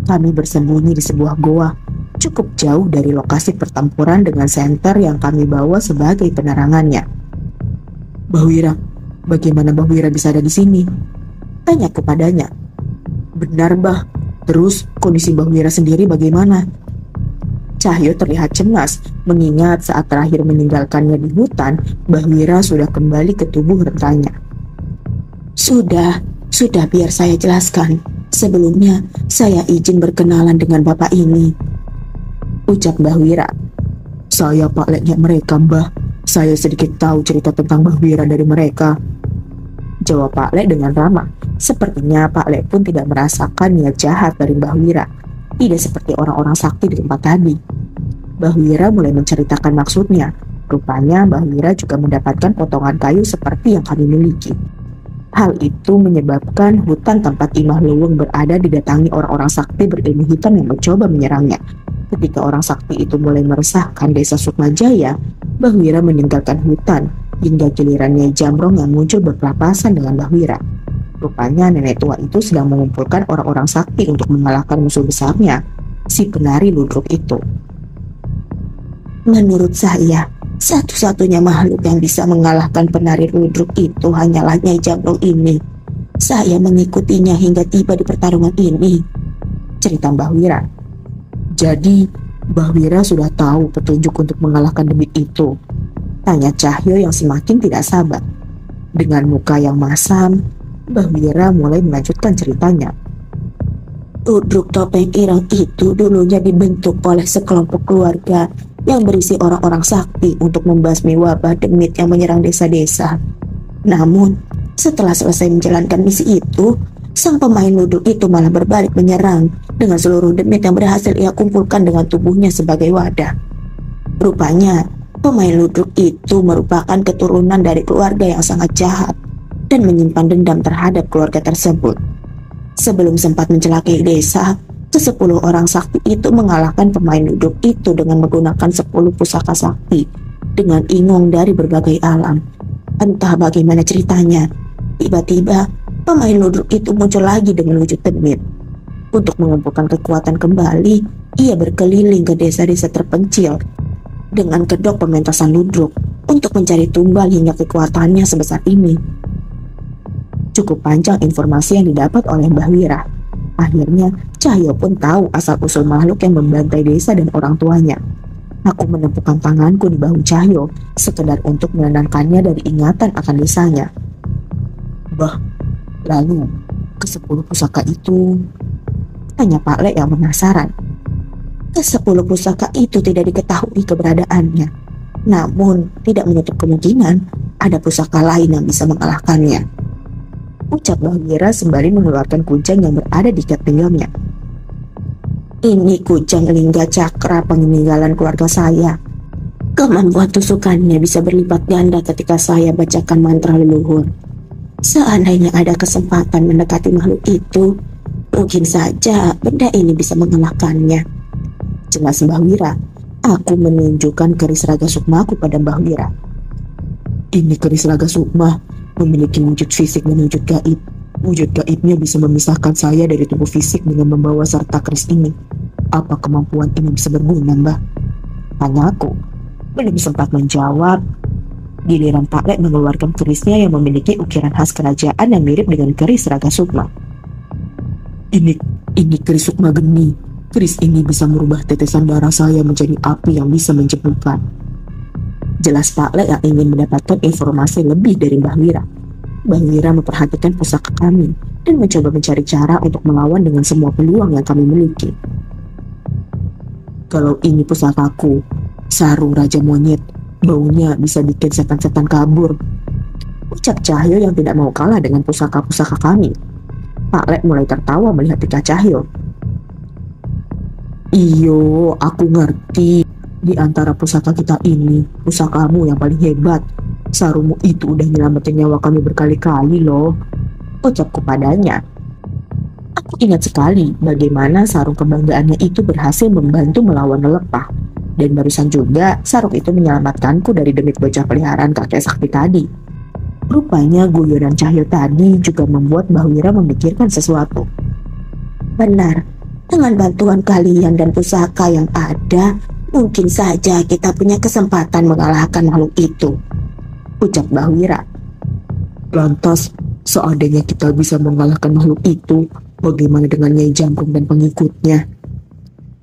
Kami bersembunyi di sebuah goa, cukup jauh dari lokasi pertempuran dengan senter yang kami bawa sebagai penerangannya. Mbah Wira, bagaimana Mbah Wira bisa ada di sini? Tanya kepadanya. Benar Mbah, terus kondisi Mbah Wira sendiri bagaimana? Cahyo terlihat cemas, mengingat saat terakhir meninggalkannya di hutan, Mbah Wira sudah kembali ke tubuh rentanya. Sudah biar saya jelaskan. Sebelumnya, saya izin berkenalan dengan bapak ini. Ucap Mbah Wira. Saya Pak Leknya mereka, Mbah. Saya sedikit tahu cerita tentang Mbah Wira dari mereka. Jawab Pak Lek dengan ramah. Sepertinya Pak Lek pun tidak merasakan niat jahat dari Mbah Wira. Tidak seperti orang-orang sakti di tempat tadi. Mbah Wira mulai menceritakan maksudnya. Rupanya Mbah Wira juga mendapatkan potongan kayu seperti yang kami miliki. Hal itu menyebabkan hutan tempat Imah Luwung berada didatangi orang-orang sakti berilmu hitam yang mencoba menyerangnya. Ketika orang sakti itu mulai meresahkan desa Sukmajaya, Mbah Wira meninggalkan hutan hingga giliran Nyai Jambrong yang muncul berpapasan dengan Mbah Wira. Rupanya nenek tua itu sedang mengumpulkan orang-orang sakti untuk mengalahkan musuh besarnya, si penari ludruk itu. Menurut saya, satu-satunya makhluk yang bisa mengalahkan penari ludruk itu hanyalah Nyai Jamrong ini. Saya mengikutinya hingga tiba di pertarungan ini, cerita Mbah Wira. Jadi, Mbah Wira sudah tahu petunjuk untuk mengalahkan demit itu? Tanya Cahyo yang semakin tidak sabar. Dengan muka yang masam, Mbah Wira mulai melanjutkan ceritanya. Ludruk topeng ireng itu dulunya dibentuk oleh sekelompok keluarga yang berisi orang-orang sakti untuk membasmi wabah demit yang menyerang desa-desa. Namun, setelah selesai menjalankan misi itu, sang pemain ludruk itu malah berbalik menyerang dengan seluruh demit yang berhasil ia kumpulkan dengan tubuhnya sebagai wadah. Rupanya, pemain ludruk itu merupakan keturunan dari keluarga yang sangat jahat dan menyimpan dendam terhadap keluarga tersebut. Sebelum sempat mencelakai desa, ke-10 orang sakti itu mengalahkan pemain ludruk itu dengan menggunakan 10 pusaka sakti dengan ingong dari berbagai alam. Entah bagaimana ceritanya, tiba-tiba pemain ludruk itu muncul lagi dengan wujud demit. Untuk mengumpulkan kekuatan kembali, ia berkeliling ke desa-desa terpencil dengan kedok pementasan ludruk untuk mencari tumbal hingga kekuatannya sebesar ini. Cukup panjang informasi yang didapat oleh Mbah Wira. Akhirnya, Cahyo pun tahu asal-usul makhluk yang membantai desa dan orang tuanya. Aku menepukkan tanganku di bahu Cahyo, sekedar untuk menenangkannya dari ingatan akan desanya. Bah, lalu ke-10 pusaka itu? Tanya Pak Lek yang penasaran. Ke-10 pusaka itu tidak diketahui keberadaannya. Namun, tidak menutup kemungkinan ada pusaka lain yang bisa mengalahkannya, ucap Mbah Wira sembari mengeluarkan kuncang yang berada di ikat pinggangnya. Ini kujang lingga cakra peninggalan keluarga saya. Kemampuan tusukannya bisa berlipat ganda ketika saya bacakan mantra leluhur. Seandainya ada kesempatan mendekati makhluk itu, mungkin saja benda ini bisa mengalahkannya, jelas Mbah Wira. Aku menunjukkan keris raga sukmaku pada Mbah Wira. Ini keris raga sukma memiliki wujud fisik dan wujud gaib. Wujud gaibnya bisa memisahkan saya dari tubuh fisik dengan membawa serta keris ini. Apa kemampuan ini bisa berguna, Mbah? Tanya aku. Belum sempat menjawab, giliran Pak Lek mengeluarkan kerisnya yang memiliki ukiran khas kerajaan yang mirip dengan keris raga sukma. Ini keris sukma geni. Keris ini bisa merubah tetesan darah saya menjadi api yang bisa menjemputkan. Jelas Pak Lek yang ingin mendapatkan informasi lebih dari Mbah Wira. Mbah Wira memperhatikan pusaka kami dan mencoba mencari cara untuk melawan dengan semua peluang yang kami miliki. Kalau ini pusakaku, sarung Raja Monyet, baunya bisa bikin setan-setan kabur, ucap Cahyo yang tidak mau kalah dengan pusaka-pusaka kami. Pak Lek mulai tertawa melihat tingkah Cahyo. Iyo, aku ngerti. Di antara pusaka kita ini, pusakamu yang paling hebat. Sarungmu itu udah nyelamatin nyawa kami berkali-kali loh, ucapku padanya. Aku ingat sekali bagaimana sarung kebanggaannya itu berhasil membantu melawan lelepah. Dan barusan juga sarung itu menyelamatkanku dari demit bocah peliharaan kakek sakti tadi. Rupanya guyonan Cahyo tadi juga membuat Mbah Wira memikirkan sesuatu. Benar, dengan bantuan kalian dan pusaka yang ada, mungkin saja kita punya kesempatan mengalahkan makhluk itu, ucap Mbah Wira. Lantas, seandainya kita bisa mengalahkan makhluk itu, bagaimana dengan Nyai Jamrong dan pengikutnya?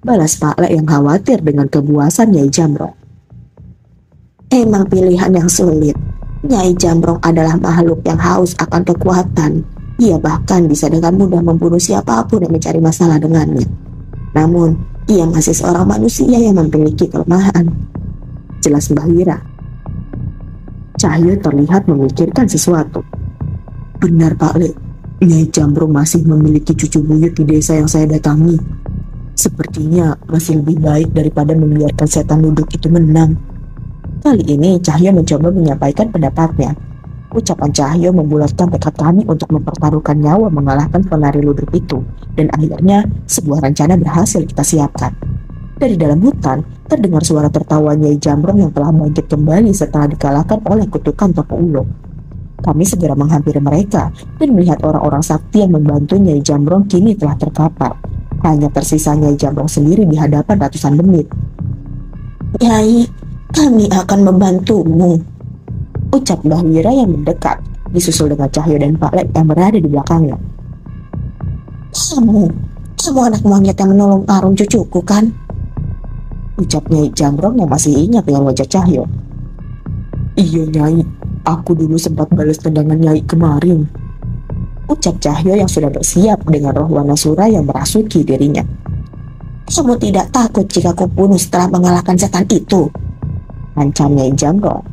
Balas Pak Lek yang khawatir dengan kebuasan Nyai Jamrong. Emang pilihan yang sulit. Nyai Jamrong adalah makhluk yang haus akan kekuatan. Ia bahkan bisa dengan mudah membunuh siapapun yang mencari masalah dengannya. Namun, ia masih seorang manusia yang memiliki kelemahan, jelas Mbah Wira. Cahyo terlihat memikirkan sesuatu. Benar Pak Lek, Nyai Jamrong masih memiliki cucu buyut di desa yang saya datangi. Sepertinya masih lebih baik daripada membiarkan setan ludruk itu menang. Kali ini Cahyo mencoba menyampaikan pendapatnya. Ucapan Cahyo membulatkan tekad kami untuk mempertaruhkan nyawa mengalahkan penari ludruk itu, dan akhirnya sebuah rencana berhasil kita siapkan. Dari dalam hutan terdengar suara tertawa Nyai Jamrong yang telah bangkit kembali setelah dikalahkan oleh kutukan Toko Ulung. Kami segera menghampiri mereka dan melihat orang-orang sakti yang membantu Nyai Jamrong kini telah terkapar. Hanya tersisa Nyai Jamrong sendiri di hadapan ratusan demit. Nyai, kami akan membantumu, ucap Mbah Wira yang mendekat, disusul dengan Cahyo dan Pak Lek yang berada di belakangnya. Kamu anak monyet yang menolong Arung cucuku kan? Ucap Nyai Jamrong yang masih ingat dengan wajah Cahyo. Iya Nyai, aku dulu sempat balas tendangan Nyai kemarin, ucap Cahyo yang sudah bersiap dengan roh Wanasura yang merasuki dirinya. Kamu tidak takut jika aku bunuh setelah mengalahkan setan itu? Ancam Nyai Jamrong.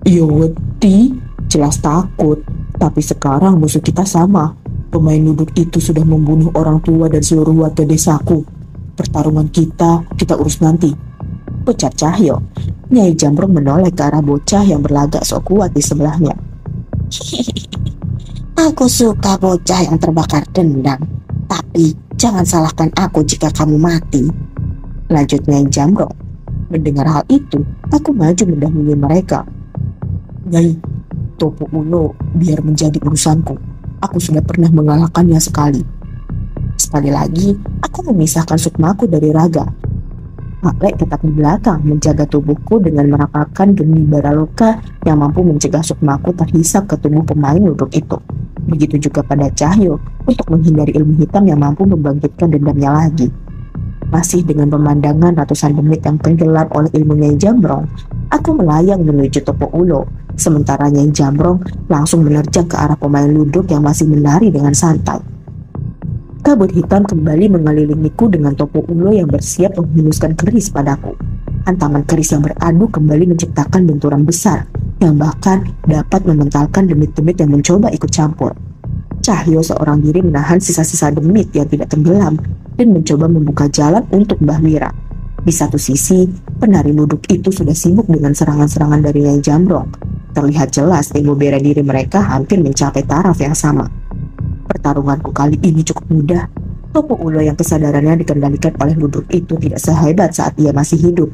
Iya wedi, jelas takut. Tapi sekarang musuh kita sama. Pemain luduk itu sudah membunuh orang tua dan seluruh warga desaku. Pertarungan kita urus nanti, ucap Cahyo. Nyai Jamrong menoleh ke arah bocah yang berlagak sok kuat di sebelahnya. Aku suka bocah yang terbakar dendam. Tapi jangan salahkan aku jika kamu mati, lanjut Nyai Jamrong. Mendengar hal itu, aku maju mendahului mereka. Nyai, Topo Ulo biar menjadi urusanku. Aku sudah pernah mengalahkannya sekali. Sekali lagi, aku memisahkan sukmaku dari raga. Pak Lek tetap di belakang menjaga tubuhku dengan merapalkan geni baraloka yang mampu mencegah sukmaku terhisap ke tubuh pemain luduk itu. Begitu juga pada Cahyo untuk menghindari ilmu hitam yang mampu membangkitkan dendamnya lagi. Masih dengan pemandangan ratusan demit yang tenggelam oleh ilmu Nyai Jamrong, aku melayang menuju Topo Ulo, sementara Nyai Jamrong langsung menerjang ke arah pemain luduk yang masih menari dengan santai. Kabut hitam kembali mengelilingiku dengan Topo Ulo yang bersiap menghunuskan keris padaku. Hantaman keris yang beradu kembali menciptakan benturan besar yang bahkan dapat mementalkan demit-demit yang mencoba ikut campur. Cahyo seorang diri menahan sisa-sisa demit yang tidak tenggelam dan mencoba membuka jalan untuk Mbah Wira. Di satu sisi, penari luduk itu sudah sibuk dengan serangan-serangan dari Nyai Jamrong. Terlihat jelas ilmu bela diri mereka hampir mencapai taraf yang sama. Pertarunganku kali ini cukup mudah. Topo Ulo yang kesadarannya dikendalikan oleh luduk itu tidak sehebat saat ia masih hidup.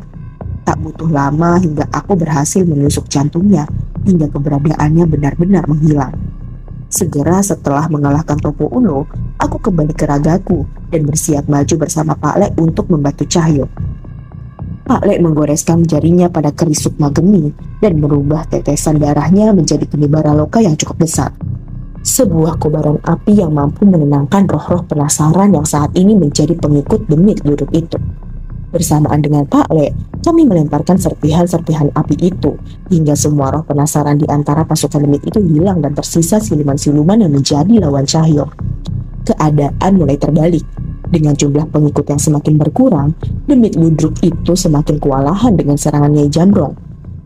Tak butuh lama hingga aku berhasil menusuk jantungnya hingga keberadaannya benar-benar menghilang. Segera setelah mengalahkan Topo Ulo, aku kembali ke ragaku dan bersiap maju bersama Pak Lek untuk membantu Cahyo. Pak Lek menggoreskan jarinya pada keris sukma geni dan merubah tetesan darahnya menjadi geni baraloka yang cukup besar. Sebuah kobaran api yang mampu menenangkan roh-roh penasaran yang saat ini menjadi pengikut demit luduk itu. Bersamaan dengan Pak Lek, kami melemparkan serpihan-serpihan api itu hingga semua roh penasaran di antara pasukan demit itu hilang dan tersisa siluman-siluman yang menjadi lawan Cahyo. Keadaan mulai terbalik. Dengan jumlah pengikut yang semakin berkurang, demit luduk itu semakin kewalahan dengan serangan Nyai Jamrong.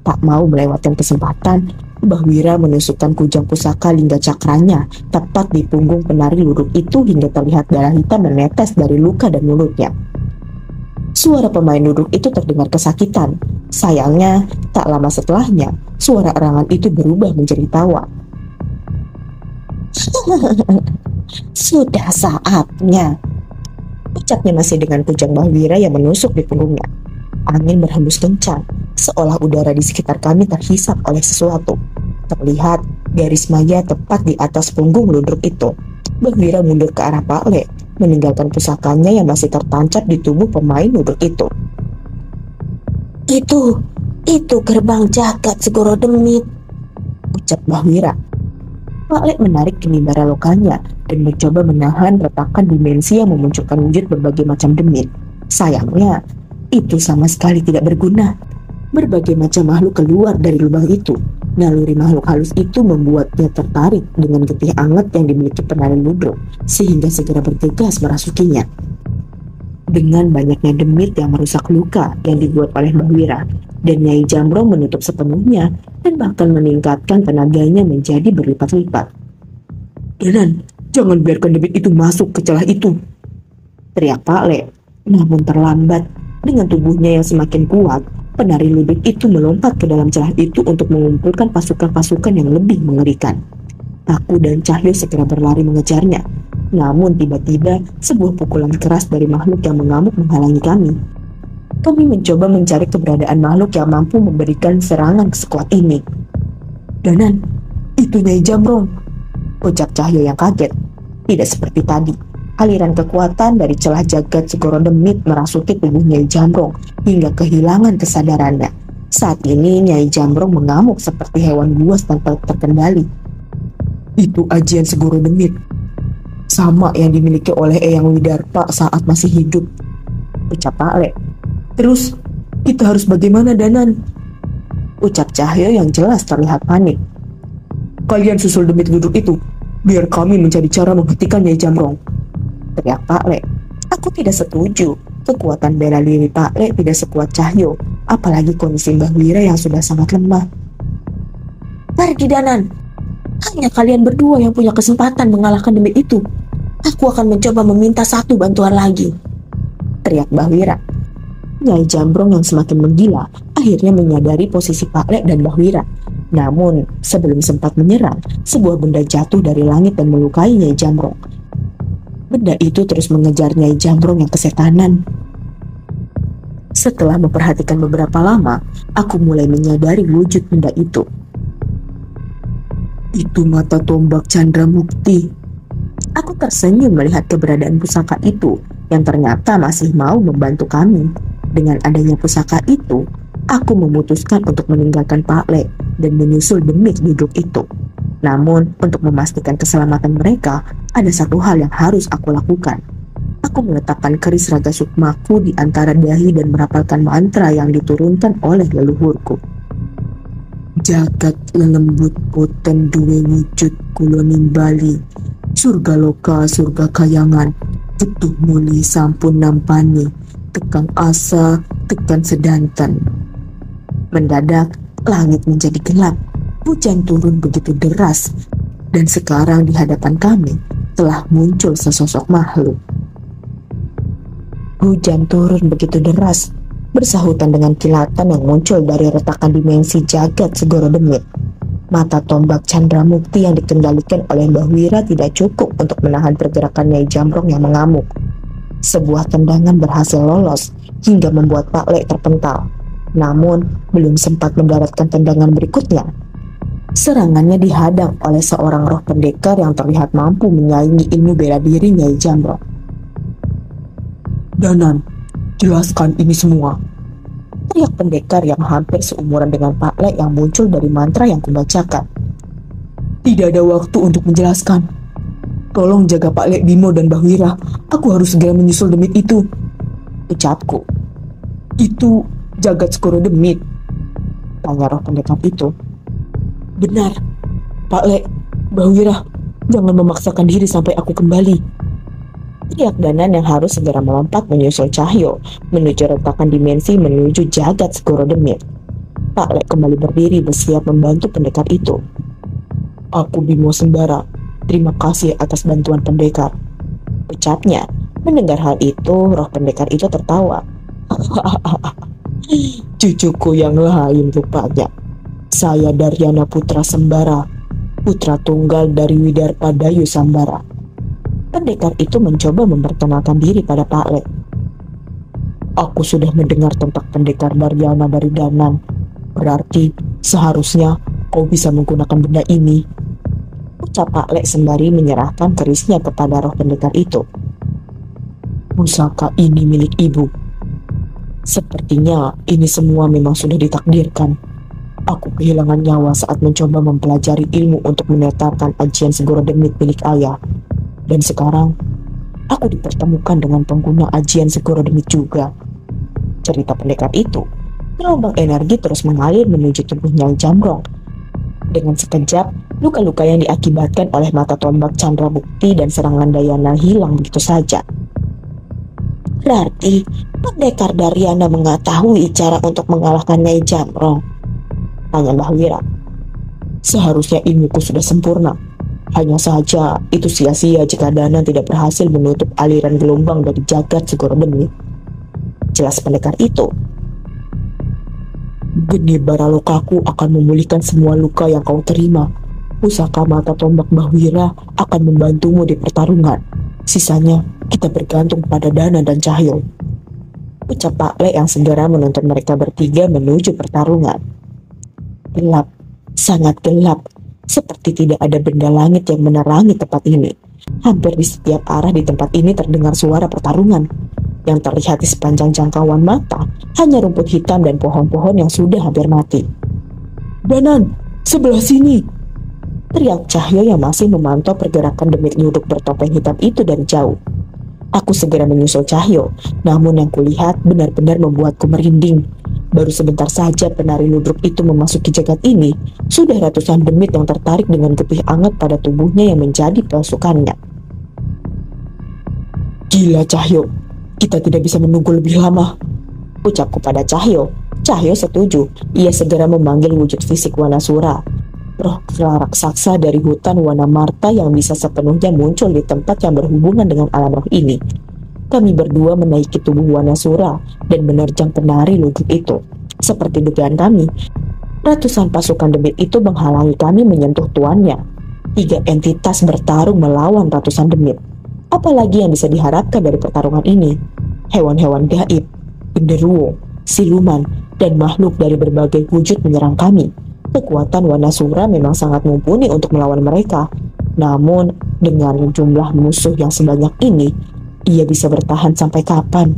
Tak mau melewatkan kesempatan, Mbah Wira menusukkan kujang pusaka lingga cakranya tepat di punggung penari luduk itu hingga terlihat darah hitam menetes dari luka dan mulutnya. Suara pemain luduk itu terdengar kesakitan. Sayangnya, tak lama setelahnya, suara erangan itu berubah menjadi tawa. Sudah saatnya, ucapnya masih dengan kujang Mbah Wira yang menusuk di punggungnya. Angin berhembus kencang, seolah udara di sekitar kami terhisap oleh sesuatu. Terlihat garis maya tepat di atas punggung ludruk itu. Mbah Wira mundur ke arah Pak Lek, meninggalkan pusakanya yang masih tertancap di tubuh pemain ludruk itu. Itu gerbang jagat Segoro Demit, ucap Mbah Wira. Pak Lek menarik geni baralokanya dan mencoba menahan retakan dimensi yang memunculkan wujud berbagai macam demit. Sayangnya, itu sama sekali tidak berguna. Berbagai macam makhluk keluar dari lubang itu. Naluri makhluk halus itu membuatnya tertarik dengan getih anget yang dimiliki penari ludruk, sehingga segera bergegas merasukinya. Dengan banyaknya demit yang merusak luka yang dibuat oleh Mbah Wira, dan Nyai Jamrong menutup sepenuhnya dan bahkan meningkatkan tenaganya menjadi berlipat-lipat. "Danan, jangan biarkan demit itu masuk ke celah itu," teriak Pak Lek. Namun terlambat. Dengan tubuhnya yang semakin kuat, penari luduk itu melompat ke dalam celah itu untuk mengumpulkan pasukan-pasukan yang lebih mengerikan. Aku dan Cahyo segera berlari mengejarnya. Namun tiba-tiba sebuah pukulan keras dari makhluk yang mengamuk menghalangi kami. Kami mencoba mencari keberadaan makhluk yang mampu memberikan serangan sekuat ini. "Danan, Itu Nyai Jamrong, ucap Cahyo yang kaget. Tidak seperti tadi. Aliran kekuatan dari celah jagat Segoro Demit merasuki tubuh Nyai Jamrong hingga kehilangan kesadarannya. Saat ini Nyai Jamrong mengamuk seperti hewan buas tanpa terkendali. Itu ajian Segoro Demit, sama yang dimiliki oleh Eyang Widarpa saat masih hidup, ucap Pak Le. Terus kita harus bagaimana, Danan? Ucap Cahyo yang jelas terlihat panik. Kalian susul Demit duduk itu, biar kami mencari cara menghentikan Nyai Jamrong, teriak Pak Le. Aku tidak setuju. Kekuatan bela diri Pak Le tidak sekuat Cahyo, apalagi kondisi Mbah Wira yang sudah sangat lemah. Pergi Danan, hanya kalian berdua yang punya kesempatan mengalahkan Demit itu. Aku akan mencoba meminta satu bantuan lagi, teriak Mbah Wira. Nyai Jamrong yang semakin menggila akhirnya menyadari posisi Pak Le dan Mbah Wira. Namun sebelum sempat menyerang, sebuah benda jatuh dari langit dan melukai Nyai Jamrong. Benda itu terus mengejar Nyai Jamrong yang kesetanan. Setelah memperhatikan beberapa lama, aku mulai menyadari wujud benda itu. Itu mata tombak Chandra Mukti. Aku tersenyum melihat keberadaan pusaka itu yang ternyata masih mau membantu kami. Dengan adanya pusaka itu, aku memutuskan untuk meninggalkan Pak Le dan menyusul Demit duduk itu. Namun, untuk memastikan keselamatan mereka, ada satu hal yang harus aku lakukan. Aku meletakkan keris raga sukmaku di antara dahi dan merapalkan mantra yang diturunkan oleh leluhurku. Jagat lelembut poten duwe wujud kulo nimbali, surga loka surga kayangan, ketuh muli sampun nampani, tekan asa tekan sedanten. Mendadak langit menjadi gelap. Hujan turun begitu deras, dan sekarang di hadapan kami telah muncul sesosok makhluk. Hujan turun begitu deras, bersahutan dengan kilatan yang muncul dari retakan dimensi jagat Segoro Demit. Mata tombak Chandra Mukti yang dikendalikan oleh Mbah Wira tidak cukup untuk menahan pergerakan Nyai Jamrong yang mengamuk. Sebuah tendangan berhasil lolos hingga membuat Pak Le terpental. Namun, belum sempat mendaratkan tendangan berikutnya, serangannya dihadang oleh seorang roh pendekar yang terlihat mampu menyaingi ilmu bela diri Nyai Jamrong. Danan, jelaskan ini semua, teriak pendekar yang hampir seumuran dengan Pak Le yang muncul dari mantra yang kubacakan. Tidak ada waktu untuk menjelaskan. Tolong jaga Pak Le, Bimo, dan Mbah Wira. Aku harus segera menyusul Demit itu, ucapku. Itu jagat Segoro Demit, tanya roh pendekar itu. Benar, Pak Le, Mbah Wira, jangan memaksakan diri sampai aku kembali, teriak Danan yang harus segera melompat menyusul Cahyo menuju retakan dimensi menuju jagat Segoro Demit. Pak Le kembali berdiri bersiap membantu pendekar itu. Aku Bimo Sembara, terima kasih atas bantuan pendekar, ucapnya. Mendengar hal itu, roh pendekar itu tertawa. Cucuku yang lain rupanya. Saya Daryana Putra Sembara, putra tunggal dari Widarpa Dayu Sambara. Pendekar itu mencoba memperkenalkan diri pada Pak Le. Aku sudah mendengar tentang pendekar Daryana dari Danan. Berarti seharusnya kau bisa menggunakan benda ini, ucap Pak Le sembari menyerahkan kerisnya kepada roh pendekar itu. Pusaka ini milik ibu. Sepertinya ini semua memang sudah ditakdirkan. Aku kehilangan nyawa saat mencoba mempelajari ilmu untuk menetarkan ajian Segoro Demit milik ayah. Dan sekarang, aku dipertemukan dengan pengguna ajian Segoro Demit juga. Cerita pendekar itu, gelombang energi terus mengalir menuju tubuh Nyai Jamrong. Dengan sekejap, luka-luka yang diakibatkan oleh mata tombak Chandra Mukti dan serangan Dayana hilang begitu saja. Berarti, pendekar Daryana mengetahui cara untuk mengalahkan Nyai Jamrong, tanya Mbah Wira. Seharusnya ilmuku sudah sempurna. Hanya saja itu sia-sia jika Danan tidak berhasil menutup aliran gelombang dari jagat Segoro Demit, jelas pendekar itu. Geni Baralokaku akan memulihkan semua luka yang kau terima. Pusaka mata tombak Mbah Wira akan membantumu di pertarungan. Sisanya kita bergantung pada Danan dan Cahyo, ucap Pak Le yang segera menuntun mereka bertiga menuju pertarungan. Gelap, sangat gelap. seperti tidak ada benda langit yang menerangi tempat ini. Hampir di setiap arah di tempat ini terdengar suara pertarungan. Yang terlihat di sepanjang jangkauan mata hanya rumput hitam dan pohon-pohon yang sudah hampir mati. "Danan, sebelah sini!" teriak Cahyo yang masih memantau pergerakan demit nyuduk bertopeng hitam itu dari jauh. Aku segera menyusul Cahyo, namun yang kulihat benar-benar membuatku merinding. Baru sebentar saja penari ludruk itu memasuki jagat ini, sudah ratusan demit yang tertarik dengan getih anget pada tubuhnya yang menjadi pasukannya. "Gila Cahyo, kita tidak bisa menunggu lebih lama," ucapku pada Cahyo. Cahyo setuju. Ia segera memanggil wujud fisik Wanasura, roh raksasa dari hutan Wanamarta yang bisa sepenuhnya muncul di tempat yang berhubungan dengan alam roh ini. Kami berdua menaiki tubuh Wanasura dan menerjang penari ludruk itu. Seperti dugaan kami, ratusan pasukan demit itu menghalangi kami menyentuh tuannya. 3 entitas bertarung melawan ratusan demit. Apalagi yang bisa diharapkan dari pertarungan ini? Hewan-hewan gaib, genderuwo, siluman, dan makhluk dari berbagai wujud menyerang kami. Kekuatan Wanasura memang sangat mumpuni untuk melawan mereka. Namun, dengan jumlah musuh yang sebanyak ini, ia bisa bertahan sampai kapan?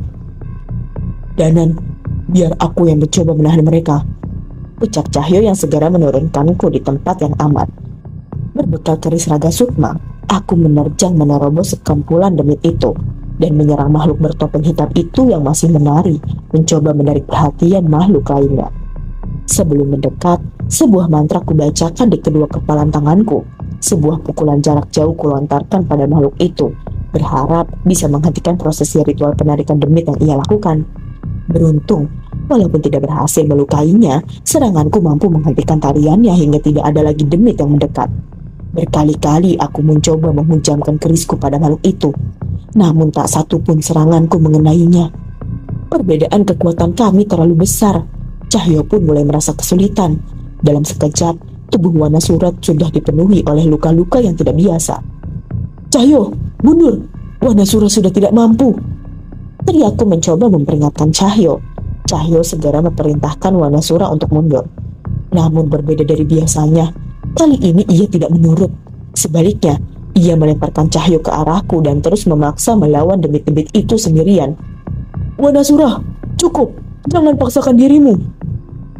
"Danan, biar aku yang mencoba menahan mereka," ucap Cahyo yang segera menurunkanku di tempat yang aman. Berbekal keris raga sukma, aku menerobos sekumpulan demit itu dan menyerang makhluk bertopeng hitam itu yang masih menari, mencoba menarik perhatian makhluk lainnya. Sebelum mendekat, sebuah mantra kubacakan di kedua kepalan tanganku. Sebuah pukulan jarak jauh kulontarkan pada makhluk itu, berharap bisa menghentikan prosesi ritual penarikan demit yang ia lakukan. Beruntung, walaupun tidak berhasil melukainya, seranganku mampu menghentikan tariannya hingga tidak ada lagi demit yang mendekat. Berkali-kali aku mencoba menghujamkan kerisku pada makhluk itu, namun tak satu pun seranganku mengenainya. Perbedaan kekuatan kami terlalu besar. Cahyo pun mulai merasa kesulitan. Dalam sekejap, tubuh Wanasura sudah dipenuhi oleh luka-luka yang tidak biasa. "Cahyo, mundur! Wanasura sudah tidak mampu!" Teriakku mencoba memperingatkan Cahyo. Cahyo segera memerintahkan Wanasura untuk mundur. Namun berbeda dari biasanya, kali ini ia tidak menurut. Sebaliknya, ia melemparkan Cahyo ke arahku dan terus memaksa melawan demit-demit itu sendirian. "Wanasura, cukup! Jangan paksakan dirimu!"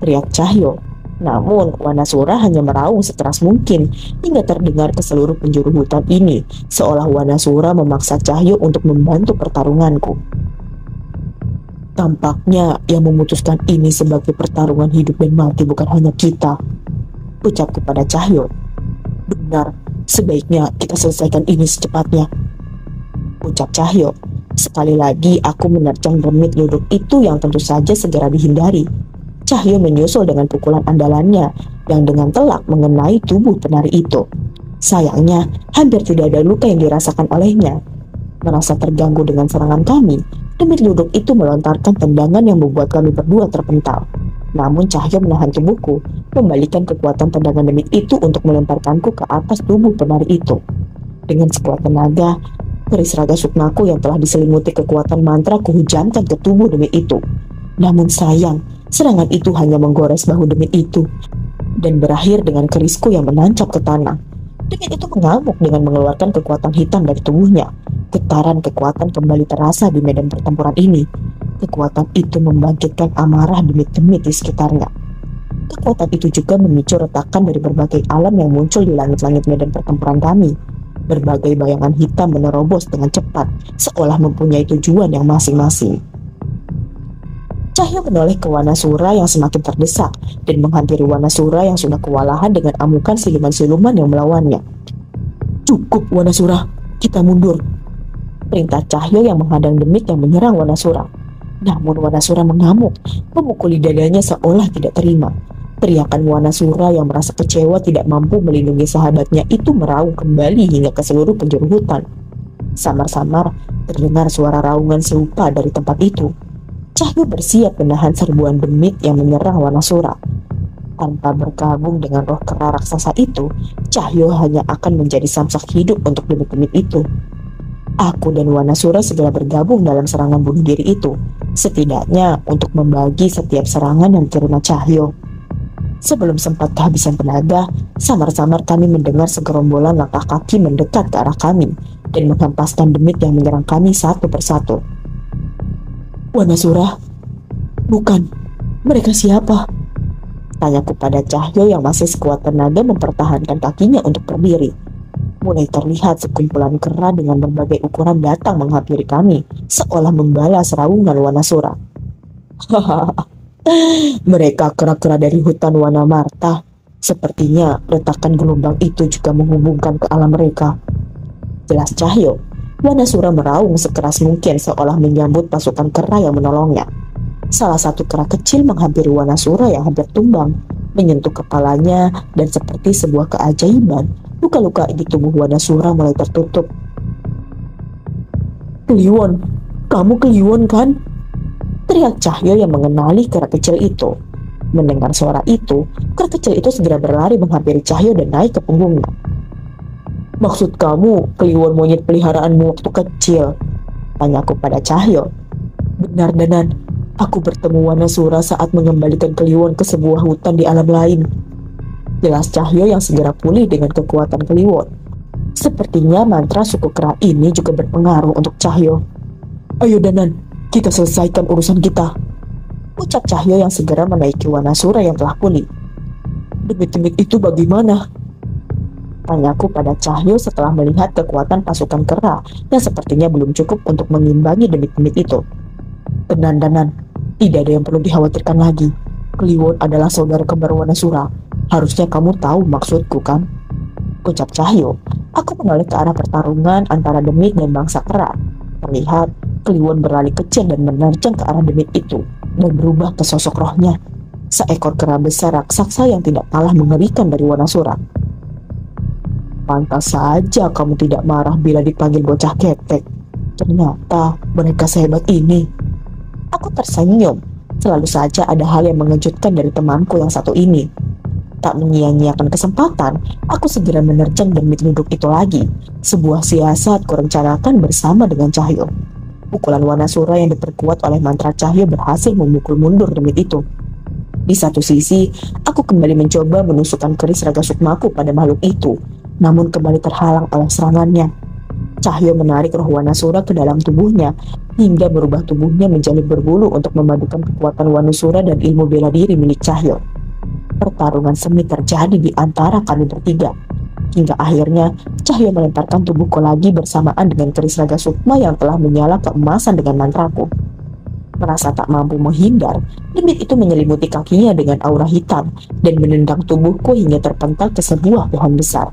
teriak Cahyo. Namun, Wanasura hanya meraung sekeras mungkin hingga terdengar ke seluruh penjuru hutan ini, seolah Wanasura memaksa Cahyo untuk membantu pertarunganku. "Tampaknya yang memutuskan ini sebagai pertarungan hidup dan mati bukan hanya kita," ucapku pada Cahyo. "Benar, sebaiknya kita selesaikan ini secepatnya," ucap Cahyo. Sekali lagi aku menerjang demit ludruk itu yang tentu saja segera dihindari. Cahyo menyusul dengan pukulan andalannya yang dengan telak mengenai tubuh penari itu. Sayangnya, hampir tidak ada luka yang dirasakan olehnya. Merasa terganggu dengan serangan kami, demit ludruk itu melontarkan tendangan yang membuat kami berdua terpental. Namun Cahyo menahan tubuhku, membalikan kekuatan tendangan demit itu untuk melemparkanku ke atas tubuh penari itu. Dengan sekuat tenaga, keris raga sukmaku yang telah diselimuti kekuatan mantra kuhujamkan ke tubuh demit itu. Namun sayang, serangan itu hanya menggores bahu demit itu dan berakhir dengan kerisku yang menancap ke tanah. Demit itu mengamuk dengan mengeluarkan kekuatan hitam dari tubuhnya. Getaran kekuatan kembali terasa di medan pertempuran ini. Kekuatan itu membangkitkan amarah demit-demit di sekitarnya. Kekuatan itu juga memicu retakan dari berbagai alam yang muncul di langit-langit medan pertempuran kami. Berbagai bayangan hitam menerobos dengan cepat, seolah mempunyai tujuan yang masing-masing. Cahyo menoleh ke Wanasura yang semakin terdesak dan menghampiri Wanasura yang sudah kewalahan dengan amukan siluman-siluman yang melawannya. "Cukup Wanasura, kita mundur," perintah Cahyo yang menghadang demit yang menyerang Wanasura. Namun Wanasura mengamuk, memukuli dadanya seolah tidak terima. Teriakan Wanasura yang merasa kecewa tidak mampu melindungi sahabatnya itu meraung kembali hingga ke seluruh penjuru hutan. Samar-samar terdengar suara raungan serupa dari tempat itu. Cahyo bersiap menahan serbuan demit yang menyerang Wanasura. Tanpa bergabung dengan roh kera raksasa itu, Cahyo hanya akan menjadi samsak hidup untuk demit-demit itu. Aku dan Wanasura segera bergabung dalam serangan bunuh diri itu, setidaknya untuk membagi setiap serangan yang diterima Cahyo. Sebelum sempat kehabisan tenaga, samar-samar kami mendengar segerombolan langkah kaki mendekat ke arah kami dan menghempaskan demit yang menyerang kami satu persatu. Wanasura? Bukan. Mereka siapa? Tanyaku pada Cahyo yang masih sekuat tenaga mempertahankan kakinya untuk berdiri. Mulai terlihat sekumpulan kera dengan berbagai ukuran datang menghampiri kami, seolah membalas raungan Wanasura. Hahaha. Mereka kera-kera dari hutan Wanamarta. Sepertinya retakan gelombang itu juga menghubungkan ke alam mereka. Jelas Cahyo. Wanasura meraung sekeras mungkin seolah menyambut pasukan kera yang menolongnya. Salah satu kera kecil menghampiri Wanasura yang hampir tumbang, menyentuh kepalanya, dan seperti sebuah keajaiban, luka-luka di tubuh Wanasura mulai tertutup. Kliwon, kamu Kliwon kan? Teriak Cahyo yang mengenali kera kecil itu. Mendengar suara itu, kera kecil itu segera berlari menghampiri Cahyo dan naik ke punggungnya. Maksud kamu Kliwon monyet peliharaanmu waktu kecil? Tanyaku pada Cahyo. Benar Danan, aku bertemu Wanasura saat mengembalikan Kliwon ke sebuah hutan di alam lain. Jelas Cahyo yang segera pulih dengan kekuatan Kliwon. Sepertinya mantra suku kera ini juga berpengaruh untuk Cahyo. Ayo Danan, kita selesaikan urusan kita, ucap Cahyo yang segera menaiki Wanasura yang telah pulih. Demit-demit itu bagaimana? Tanyaku pada Cahyo setelah melihat kekuatan pasukan kera yang sepertinya belum cukup untuk mengimbangi demit-demit itu. Tenang Danan, tidak ada yang perlu dikhawatirkan lagi. Kliwon adalah saudara kembar Wanasura. Harusnya kamu tahu maksudku kan? Ucap Cahyo. Aku menoleh ke arah pertarungan antara demit dan bangsa kera. Terlihat Kliwon berlari kecil dan menerjang ke arah demit itu dan berubah ke sosok rohnya. Seekor kera besar raksasa yang tidak kalah mengerikan dari Wanasura. Pantas saja kamu tidak marah bila dipanggil bocah ketek. Ternyata mereka sehebat ini. Aku tersenyum. Selalu saja ada hal yang mengejutkan dari temanku yang satu ini. Tak menyia-nyiakan kesempatan, aku segera menerjang demit duduk itu lagi. Sebuah siasat kurencanakan bersama dengan Cahyo. Pukulan Wanasura yang diperkuat oleh mantra Cahyo berhasil memukul mundur demit itu. Di satu sisi, aku kembali mencoba menusukkan keris raga sukmaku pada makhluk itu, namun kembali terhalang oleh serangannya. Cahyo menarik roh Wanasura ke dalam tubuhnya, hingga merubah tubuhnya menjadi berbulu untuk memadukan kekuatan Wanasura dan ilmu bela diri milik Cahyo. Pertarungan sengit terjadi di antara kami bertiga, hingga akhirnya Cahyo melemparkan tubuhku lagi bersamaan dengan keris raga sukma yang telah menyala keemasan dengan mantraku. Merasa tak mampu menghindar, demit itu menyelimuti kakinya dengan aura hitam dan menendang tubuhku hingga terpental ke sebuah pohon besar.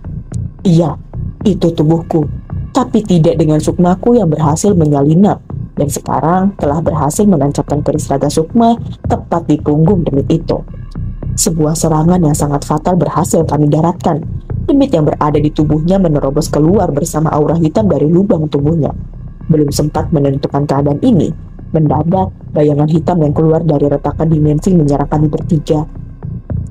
Iya, itu tubuhku, tapi tidak dengan sukmaku yang berhasil menyalinap, dan sekarang telah berhasil menancapkan keris raga sukma tepat di punggung demit itu. Sebuah serangan yang sangat fatal berhasil kami daratkan. Demit yang berada di tubuhnya menerobos keluar bersama aura hitam dari lubang tubuhnya. Belum sempat menentukan keadaan ini, mendadak bayangan hitam yang keluar dari retakan dimensi menyerang kami bertiga.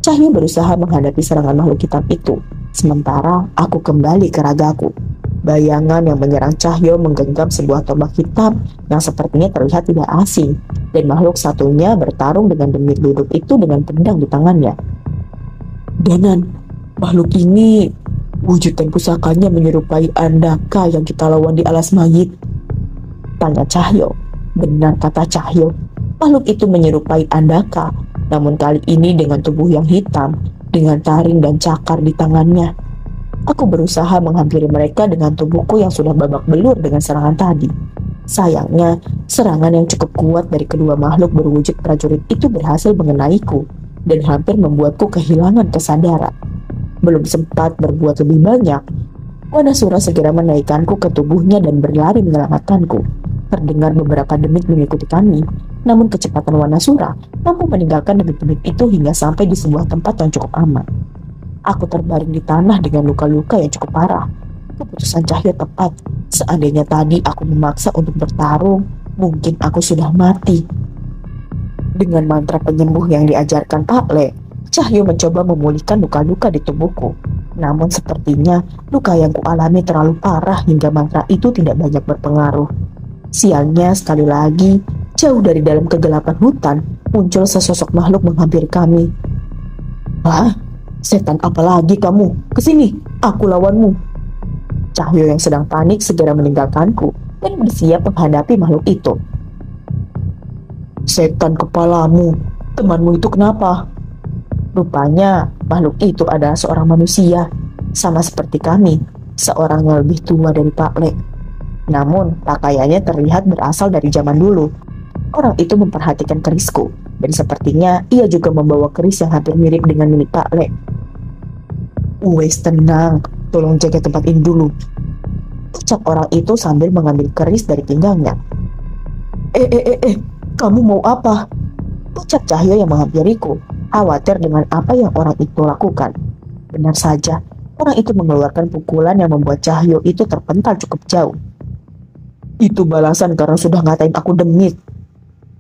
Cahyo berusaha menghadapi serangan makhluk hitam itu, sementara aku kembali ke ragaku. Bayangan yang menyerang Cahyo menggenggam sebuah tombak hitam yang sepertinya terlihat tidak asing, dan makhluk satunya bertarung dengan demit duduk itu dengan pedang di tangannya. Danan, makhluk ini wujud dan pusakanya menyerupai Andaka yang kita lawan di alas mayit, tanya Cahyo. Benar kata Cahyo, makhluk itu menyerupai Andaka, namun kali ini dengan tubuh yang hitam, dengan taring dan cakar di tangannya. Aku berusaha menghampiri mereka dengan tubuhku yang sudah babak belur dengan serangan tadi. Sayangnya, serangan yang cukup kuat dari kedua makhluk berwujud prajurit itu berhasil mengenaiku dan hampir membuatku kehilangan kesadaran. Belum sempat berbuat lebih banyak, Wanasura segera menaikkanku ke tubuhnya dan berlari menyelamatkanku. Terdengar beberapa demit mengikuti kami, namun kecepatan Wanasura mampu meninggalkan demit-demit itu hingga sampai di sebuah tempat yang cukup aman. Aku terbaring di tanah dengan luka-luka yang cukup parah. Keputusan Cahyo tepat. Seandainya tadi aku memaksa untuk bertarung, mungkin aku sudah mati. Dengan mantra penyembuh yang diajarkan Pak Le, Cahyo mencoba memulihkan luka-luka di tubuhku. Namun sepertinya luka yang kualami terlalu parah hingga mantra itu tidak banyak berpengaruh. Sialnya sekali lagi, jauh dari dalam kegelapan hutan, muncul sesosok makhluk menghampiri kami. "Hah? Setan apa lagi kamu? Kesini, aku lawanmu." Cahyo yang sedang panik segera meninggalkanku dan bersiap menghadapi makhluk itu. "Setan kepalamu, temanmu itu kenapa?" Rupanya makhluk itu adalah seorang manusia, sama seperti kami, seorang yang lebih tua dari Pak Le. Namun pakaiannya terlihat berasal dari zaman dulu. Orang itu memperhatikan kerisku, dan sepertinya ia juga membawa keris yang hampir mirip dengan milik Pak Le. "Wes tenang, tolong jaga tempat ini dulu," ucap orang itu sambil mengambil keris dari pinggangnya. Kamu mau apa?" ucap Cahyo yang menghampiriku, khawatir dengan apa yang orang itu lakukan. Benar saja, orang itu mengeluarkan pukulan yang membuat Cahyo itu terpental cukup jauh. "Itu balasan karena sudah ngatain aku demit,"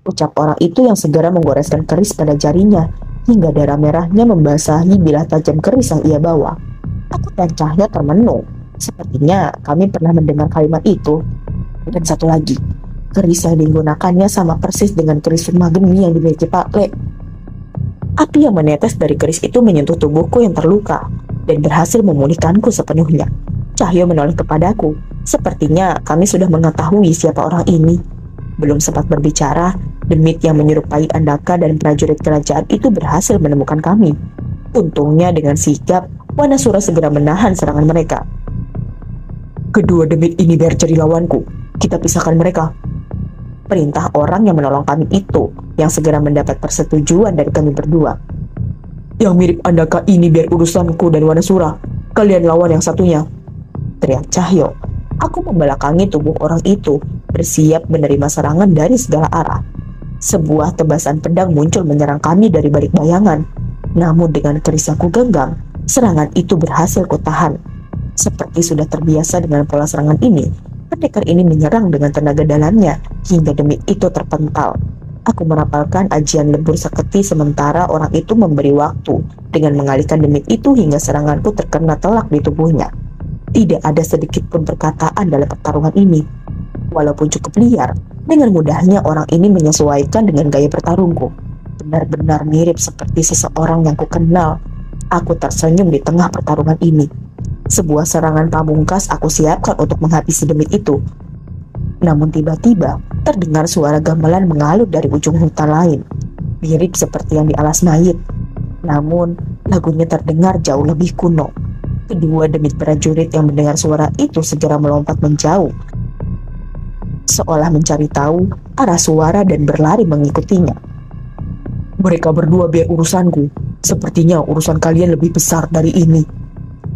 ucap orang itu yang segera menggoreskan keris pada jarinya hingga darah merahnya membasahi bilah tajam keris yang ia bawa. Aku dan Cahyo termenung. Sepertinya kami pernah mendengar kalimat itu. Dan satu lagi, keris yang digunakannya sama persis dengan keris rumah geni yang dimiliki Pak Le. Api yang menetes dari keris itu menyentuh tubuhku yang terluka dan berhasil memulihkanku sepenuhnya. Cahyo menoleh kepadaku. Sepertinya kami sudah mengetahui siapa orang ini. Belum sempat berbicara, demit yang menyerupai Andaka dan prajurit kerajaan itu berhasil menemukan kami. Untungnya dengan sigap, Wanasura segera menahan serangan mereka. "Kedua demit ini biar jadi lawanku. Kita pisahkan mereka," perintah orang yang menolong kami itu, yang segera mendapat persetujuan dari kami berdua. "Yang mirip Andaka ini biar urusanku dan Wanasura. Kalian lawan yang satunya," teriak Cahyo. Aku membelakangi tubuh orang itu, bersiap menerima serangan dari segala arah. Sebuah tebasan pedang muncul menyerang kami dari balik bayangan. Namun dengan keris yang kugenggam, serangan itu berhasil kutahan. Seperti sudah terbiasa dengan pola serangan ini, pendekar ini menyerang dengan tenaga dalamnya hingga demit itu terpental. Aku merapalkan ajian lebur saketi sementara orang itu memberi waktu dengan mengalihkan demit itu hingga seranganku terkena telak di tubuhnya. Tidak ada sedikit pun perkataan dalam pertarungan ini. Walaupun cukup liar, dengan mudahnya orang ini menyesuaikan dengan gaya bertarungku. Benar-benar mirip seperti seseorang yang kukenal. Aku tersenyum di tengah pertarungan ini. Sebuah serangan pamungkas aku siapkan untuk menghabisi demit itu. Namun tiba-tiba terdengar suara gamelan mengalut dari ujung hutan lain. Mirip seperti yang di Alas Mayit. Namun lagunya terdengar jauh lebih kuno. Kedua demit prajurit yang mendengar suara itu segera melompat menjauh, seolah mencari tahu arah suara dan berlari mengikutinya. "Mereka berdua biar urusanku. Sepertinya urusan kalian lebih besar dari ini,"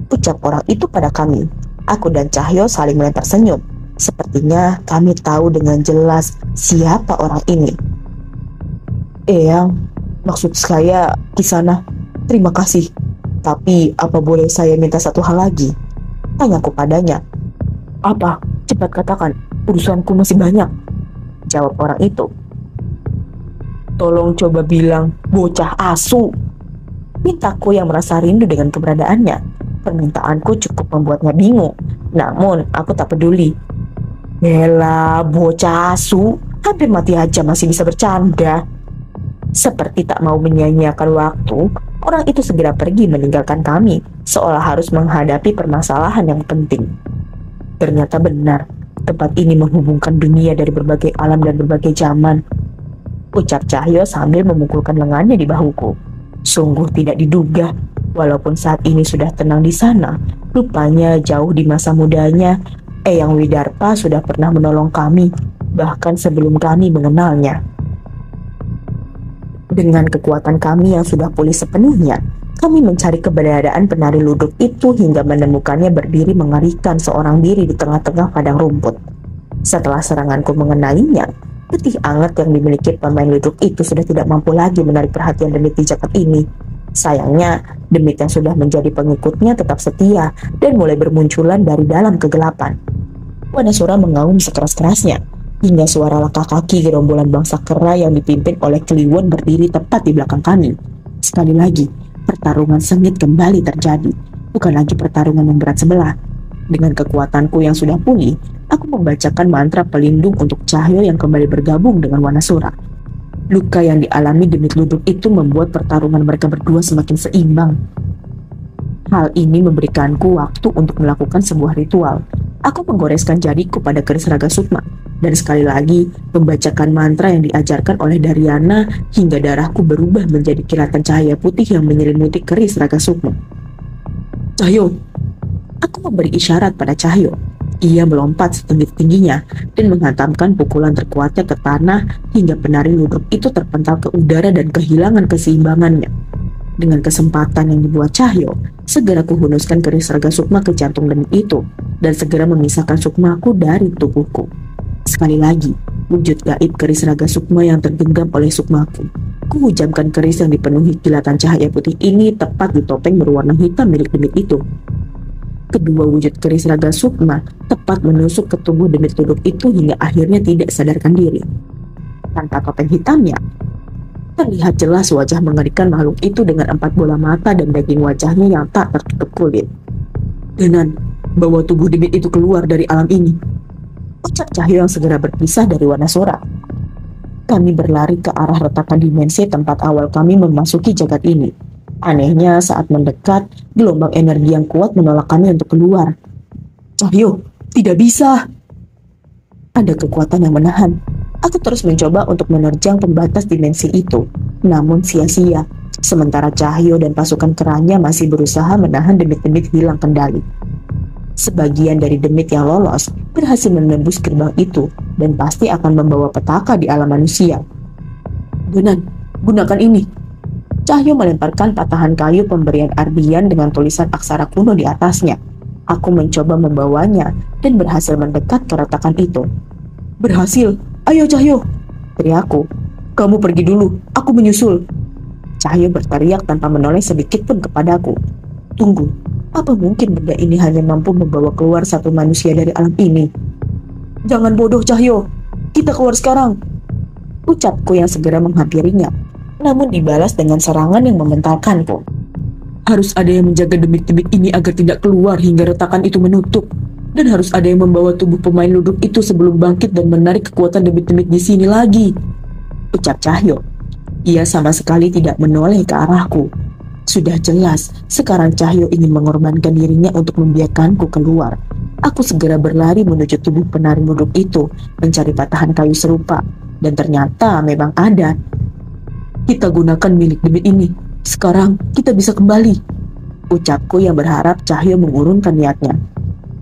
ucap orang itu pada kami. Aku dan Cahyo saling melempar senyum. Sepertinya kami tahu dengan jelas siapa orang ini. "Eyang, maksud saya Kisana, terima kasih. Tapi apa boleh saya minta satu hal lagi?" tanyaku padanya. "Apa? Cepat katakan, urusanku masih banyak," jawab orang itu. "Tolong coba bilang bocah asu," mintaku yang merasa rindu dengan keberadaannya. Permintaanku cukup membuatnya bingung, namun aku tak peduli. "Bella, bocah asu, hampir mati aja masih bisa bercanda." Seperti tak mau menyia-nyiakan waktu, orang itu segera pergi meninggalkan kami, seolah harus menghadapi permasalahan yang penting. Ternyata benar, tempat ini menghubungkan dunia dari berbagai alam dan berbagai zaman, ucap Cahyo sambil memukulkan lengannya di bahuku. Sungguh tidak diduga, walaupun saat ini sudah tenang di sana, rupanya jauh di masa mudanya, Eyang Widarpa sudah pernah menolong kami, bahkan sebelum kami mengenalnya. Dengan kekuatan kami yang sudah pulih sepenuhnya, kami mencari keberadaan penari ludruk itu hingga menemukannya berdiri mengerikan seorang diri di tengah-tengah padang rumput. Setelah seranganku mengenainya, getih anget yang dimiliki pemain ludruk itu sudah tidak mampu lagi menarik perhatian demit di jagat ini. Sayangnya, demit yang sudah menjadi pengikutnya tetap setia dan mulai bermunculan dari dalam kegelapan. Wanasura mengaum sekeras-kerasnya, hingga suara langkah kaki gerombolan bangsa kera yang dipimpin oleh Kliwon berdiri tepat di belakang kami. Sekali lagi, pertarungan sengit kembali terjadi, bukan lagi pertarungan yang berat sebelah. Dengan kekuatanku yang sudah pulih, aku membacakan mantra pelindung untuk Cahyo yang kembali bergabung dengan Wanasura. Luka yang dialami Demit Luduk itu membuat pertarungan mereka berdua semakin seimbang. Hal ini memberikanku waktu untuk melakukan sebuah ritual. Aku menggoreskan jariku pada keris Raga Sukma dan sekali lagi membacakan mantra yang diajarkan oleh Daryana hingga darahku berubah menjadi kilatan cahaya putih yang menyelimuti keris Raga Sukma. Cahyo, aku memberi isyarat pada Cahyo. Ia melompat setinggi-tingginya dan menghantamkan pukulan terkuatnya ke tanah hingga penari ludruk itu terpental ke udara dan kehilangan keseimbangannya. Dengan kesempatan yang dibuat Cahyo, segera kuhunuskan keris Raga Sukma ke jantung Demit itu dan segera memisahkan sukmaku dari tubuhku. Sekali lagi, wujud gaib keris Raga Sukma yang tergenggam oleh sukmaku. Kuhujamkan keris yang dipenuhi kilatan cahaya putih ini tepat di topeng berwarna hitam milik Demit itu. Kedua wujud keris Raga Sukma tepat menusuk ke tubuh Demit Luduk itu hingga akhirnya tidak sadarkan diri. Tanpa topeng hitamnya, terlihat jelas wajah mengerikan makhluk itu dengan 4 bola mata dan daging wajahnya yang tak tertutup kulit. Denan, bawa tubuh Demit itu keluar dari alam ini, ucap Cahyo yang segera berpisah dari Wanasura. Kami berlari ke arah retakan dimensi tempat awal kami memasuki jagat ini. Anehnya saat mendekat, gelombang energi yang kuat menolak kami untuk keluar. Cahyo, tidak bisa. Ada kekuatan yang menahan. Aku terus mencoba untuk menerjang pembatas dimensi itu, namun sia-sia. Sementara Cahyo dan pasukan keranya masih berusaha menahan demit-demit hilang kendali. Sebagian dari demit yang lolos berhasil menembus gerbang itu dan pasti akan membawa petaka di alam manusia. Denan, gunakan ini. Cahyo melemparkan patahan kayu pemberian Ardian dengan tulisan aksara kuno di atasnya. Aku mencoba membawanya dan berhasil mendekat ke retakan itu. Berhasil, ayo Cahyo, teriakku. Kamu pergi dulu, aku menyusul. Cahyo berteriak tanpa menoleh sedikit pun kepadaku. Tunggu, apa mungkin benda ini hanya mampu membawa keluar satu manusia dari alam ini? Jangan bodoh Cahyo, kita keluar sekarang, ucapku yang segera menghampirinya. Namun dibalas dengan serangan yang mementalkanku. Harus ada yang menjaga demit-demit ini agar tidak keluar hingga retakan itu menutup. Dan harus ada yang membawa tubuh pemain ludruk itu sebelum bangkit dan menarik kekuatan demit-demit di sini lagi, ucap Cahyo. Ia sama sekali tidak menoleh ke arahku. Sudah jelas, sekarang Cahyo ingin mengorbankan dirinya untuk membiarkanku keluar. Aku segera berlari menuju tubuh penari ludruk itu, mencari patahan kayu serupa. Dan ternyata memang ada. Kita gunakan milik demit ini. Sekarang kita bisa kembali, ucapku yang berharap Cahyo mengurungkan niatnya.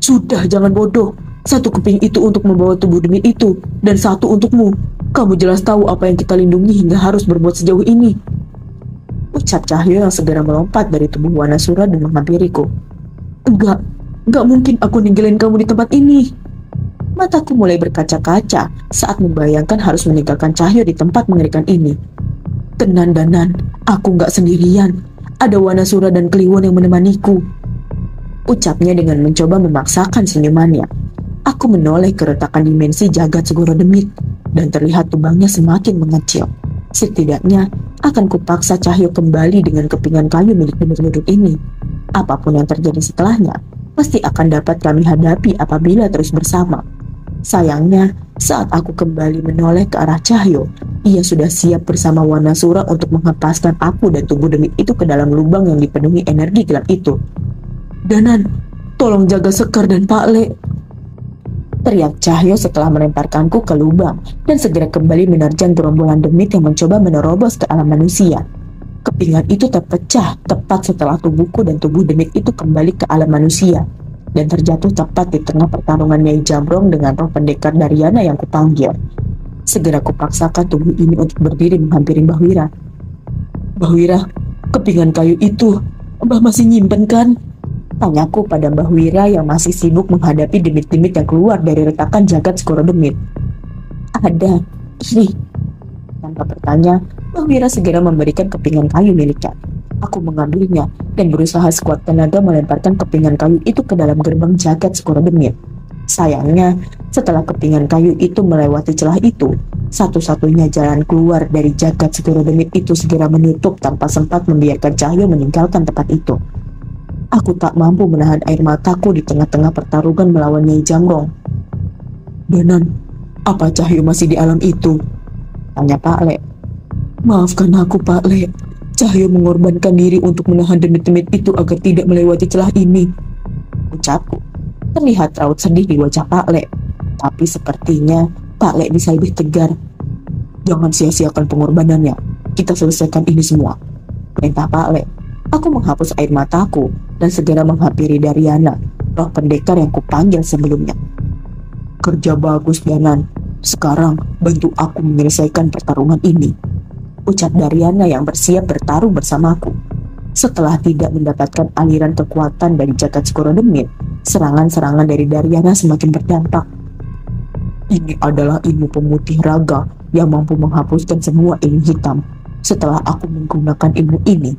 Sudah, jangan bodoh. Satu keping itu untuk membawa tubuh demit itu, dan satu untukmu. Kamu jelas tahu apa yang kita lindungi hingga harus berbuat sejauh ini, ucap Cahyo yang segera melompat dari tubuh Wanasura dan menghampiriku. Enggak mungkin aku ninggalin kamu di tempat ini. Mataku mulai berkaca-kaca saat membayangkan harus meninggalkan Cahyo di tempat mengerikan ini. Tenang Danan, aku nggak sendirian. Ada Wanasura dan Kliwon yang menemaniku, ucapnya dengan mencoba memaksakan senyumannya. Aku menoleh ke retakan dimensi jagat Segoro Demit dan terlihat tubuhnya semakin mengecil. Setidaknya akan kupaksa Cahyo kembali dengan kepingan kayu milik Demit Luduk ini. Apapun yang terjadi setelahnya pasti akan dapat kami hadapi apabila terus bersama. Sayangnya, saat aku kembali menoleh ke arah Cahyo, ia sudah siap bersama Wanasura untuk menghempaskan aku dan tubuh demit itu ke dalam lubang yang dipenuhi energi gelap itu. Danan, tolong jaga Sekar dan Pak Le, teriak Cahyo setelah melemparkanku ke lubang dan segera kembali menerjang gerombolan demit yang mencoba menerobos ke alam manusia. Kepingan itu terpecah tepat setelah tubuhku dan tubuh demit itu kembali ke alam manusia dan terjatuh tepat di tengah pertarungan Nyai Jamrong dengan roh pendekar Daryana yang kupanggil. Segera kupaksakan tubuh ini untuk berdiri menghampiri Mbah Wira. Mbah Wira, kepingan kayu itu Mbah masih nyimpen kan? Tanyaku pada Mbah Wira yang masih sibuk menghadapi demit-demit yang keluar dari retakan jagat Segoro Demit. Ada, ini. Tanpa bertanya, Mbah Wira segera memberikan kepingan kayu miliknya. Aku mengambilnya dan berusaha sekuat tenaga melemparkan kepingan kayu itu ke dalam gerbang jagat Segoro Demit. Sayangnya, setelah kepingan kayu itu melewati celah itu, satu-satunya jalan keluar dari jagat Segoro Demit itu segera menutup tanpa sempat membiarkan Cahyo meninggalkan tempat itu. Aku tak mampu menahan air mataku di tengah-tengah pertarungan melawan Nyai Jamrong. Danan, apa Cahyo masih di alam itu? Tanya Pak Le. Maafkan aku, Pak Le. Cahyo mengorbankan diri untuk menahan demit-demit itu agar tidak melewati celah ini, ucapku. Terlihat raut sedih di wajah Pak Le, tapi sepertinya Pak Le bisa lebih tegar. Jangan sia-siakan pengorbanannya. Kita selesaikan ini semua, perintah Pak Le. Aku menghapus air mataku dan segera menghampiri Daryana, roh pendekar yang kupanggil sebelumnya. Kerja bagus, Danan. Sekarang bantu aku menyelesaikan pertarungan ini, ucap Daryana yang bersiap bertarung bersamaku. Setelah tidak mendapatkan aliran kekuatan dari jagat Segoro Demit, serangan-serangan dari Daryana semakin berdampak. Ini adalah ilmu pemutih raga yang mampu menghapuskan semua ilmu hitam. Setelah aku menggunakan ilmu ini,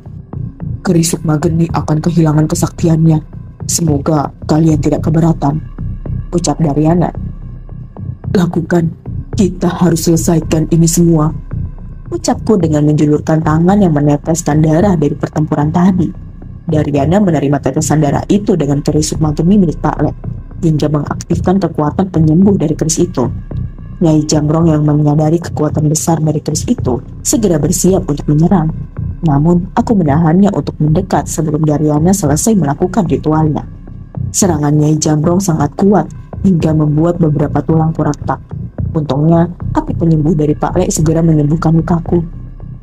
keris Sukma Geni akan kehilangan kesaktiannya. Semoga kalian tidak keberatan, ucap Daryana. Lakukan, kita harus selesaikan ini semua, ucapku dengan menjulurkan tangan yang meneteskan darah dari pertempuran tadi. Daryana menerima tetesan darah itu dengan keris Sukma Geni milik Pak Le, hingga mengaktifkan kekuatan penyembuh dari keris itu. Nyai Jamrong yang menyadari kekuatan besar dari keris itu segera bersiap untuk menyerang. Namun, aku menahannya untuk mendekat sebelum Daryana selesai melakukan ritualnya. Serangan Nyai Jamrong sangat kuat hingga membuat beberapa tulangku retak. Untungnya, api penyembuh dari Pak Le segera menyembuhkan lukaku.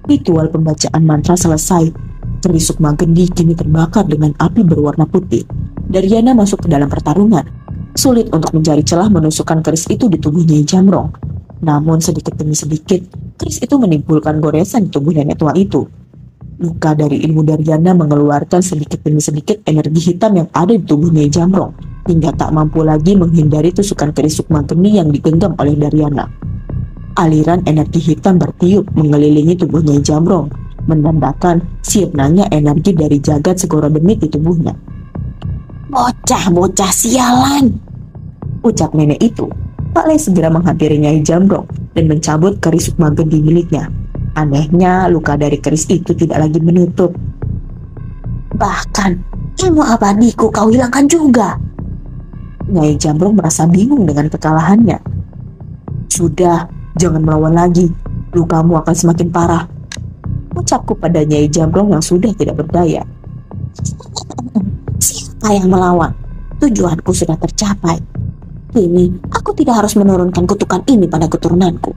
Ritual pembacaan mantra selesai. Keris Sukma Geni kini terbakar dengan api berwarna putih. Daryana masuk ke dalam pertarungan. Sulit untuk mencari celah menusukkan keris itu di tubuh Nyai Jamrong. Namun sedikit demi sedikit, keris itu menimbulkan goresan di tubuh nenek tua itu. Luka dari ilmu Daryana mengeluarkan sedikit demi sedikit energi hitam yang ada di tubuh Nyai Jamrong, hingga tak mampu lagi menghindari tusukan keris Sukma Geni yang digenggam oleh Daryana. Aliran energi hitam bertiup mengelilingi tubuh Nyai Jamrong, menandakan sirnanya energi dari jagat Segoro Demit di tubuhnya. Bocah-bocah sialan, ucap nenek itu. Pak Le segera menghampiri Nyai Jamrong dan mencabut keris Sukma Geni miliknya. Anehnya, luka dari keris itu tidak lagi menutup. Bahkan, ilmu abadiku kau hilangkan juga. Nyai Jamrong merasa bingung dengan kekalahannya. Sudah, jangan melawan lagi. Lukamu akan semakin parah, ucapku pada Nyai Jamrong yang sudah tidak berdaya. Siapa yang melawan? Tujuanku sudah tercapai. Kini, aku tidak harus menurunkan kutukan ini pada keturunanku.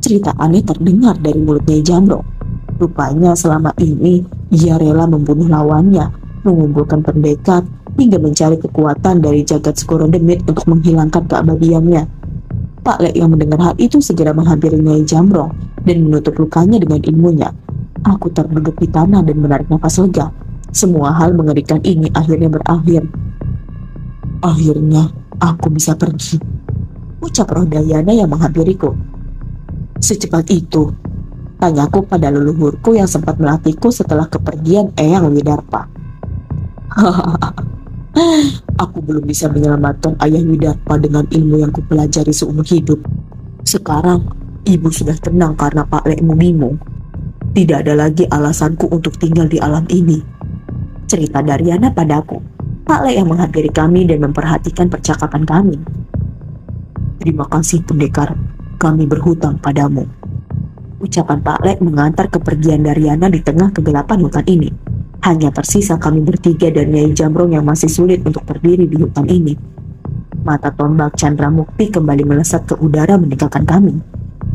Cerita aneh terdengar dari mulut Nyai Jamrong. Rupanya selama ini ia rela membunuh lawannya, mengumpulkan pendekar, hingga mencari kekuatan dari jagat Segoro Demit untuk menghilangkan keabadiannya. Pak Le yang mendengar hal itu segera menghampiri Nyai Jamrong dan menutup lukanya dengan ilmunya. Aku terduduk di tanah dan menarik nafas lega. Semua hal mengerikan ini akhirnya berakhir. Akhirnya aku bisa pergi, ucap roh Daryana yang menghampiriku. Secepat itu, tanyaku pada leluhurku yang sempat melatihku setelah kepergian Eyang Widarpa. Aku belum bisa menyelamatkan ayah Widarpa dengan ilmu yang kupelajari seumur hidup. Sekarang, ibu sudah tenang karena Pak Le bingung. Tidak ada lagi alasanku untuk tinggal di alam ini, cerita Daryana padaku. Pak Le yang menghampiri kami dan memperhatikan percakapan kami. Terima kasih pendekar, kami berhutang padamu, ucapan Pak Le mengantar kepergian Daryana di tengah kegelapan hutan ini. Hanya tersisa kami bertiga dan Nyai Jamrong yang masih sulit untuk berdiri di hutan ini. Mata tombak Chandra Mukti kembali melesat ke udara meninggalkan kami.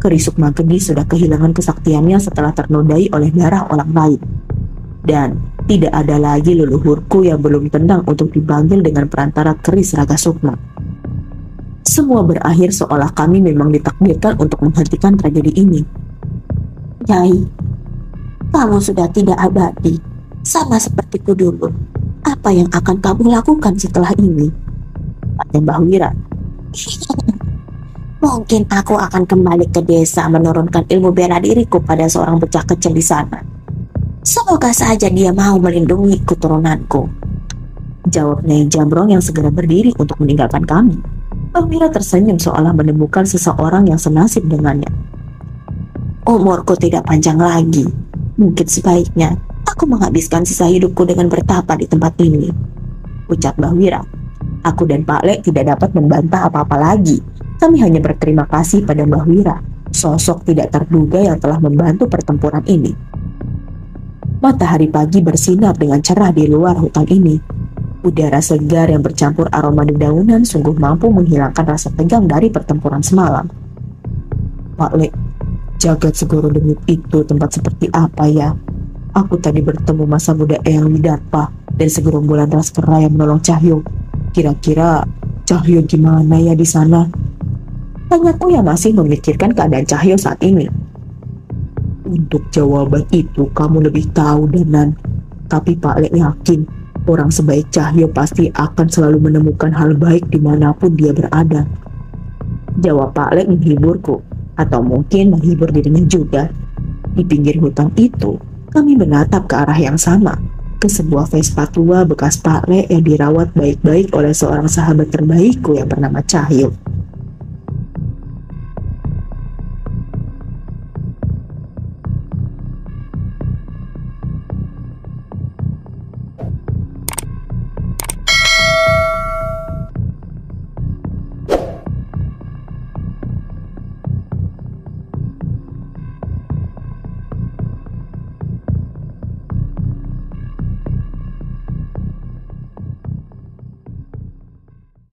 Keris Sukma Geni sudah kehilangan kesaktiannya setelah ternodai oleh darah orang lain. Dan tidak ada lagi leluhurku yang belum tenang untuk dipanggil dengan perantara keris Raga Sukma. Semua berakhir seolah kami memang ditakdirkan untuk menghentikan tragedi ini. Nyai, kamu sudah tidak abadi, sama sepertiku dulu. Apa yang akan kamu lakukan setelah ini? Tanya Mbah Wira. Mungkin aku akan kembali ke desa menurunkan ilmu bela diriku pada seorang bocah kecil di sana. Semoga saja dia mau melindungi keturunanku, jawab Nyai Jamrong yang segera berdiri untuk meninggalkan kami. Mbah Wira tersenyum seolah menemukan seseorang yang senasib dengannya. Umurku tidak panjang lagi. Mungkin sebaiknya aku menghabiskan sisa hidupku dengan bertapa di tempat ini, ucap Mbah Wira. Aku dan Pak Le tidak dapat membantah apa-apa lagi. Kami hanya berterima kasih pada Mbah Wira. sosok tidak terduga yang telah membantu pertempuran ini. Matahari pagi bersinar dengan cerah di luar hutan ini. Udara segar yang bercampur aroma dedaunan sungguh mampu menghilangkan rasa tegang dari pertempuran semalam. Pak Le, jagat Segoro Demit itu tempat seperti apa ya? Aku tadi bertemu masa muda Eyang Widarpa dan segerombolan Raskera yang menolong Cahyo. Kira-kira Cahyo gimana ya di sana? Tanyaku yang masih memikirkan keadaan Cahyo saat ini. Untuk jawaban itu kamu lebih tahu, Danan. Tapi Pak Le yakin orang sebaik Cahyo pasti akan selalu menemukan hal baik dimanapun dia berada. Jawab Pak Le menghiburku, atau mungkin menghibur dirinya juga. Di pinggir hutan itu, kami menatap ke arah yang sama, ke sebuah Vespa tua bekas Pak Le yang dirawat baik-baik oleh seorang sahabat terbaikku yang bernama Cahyo.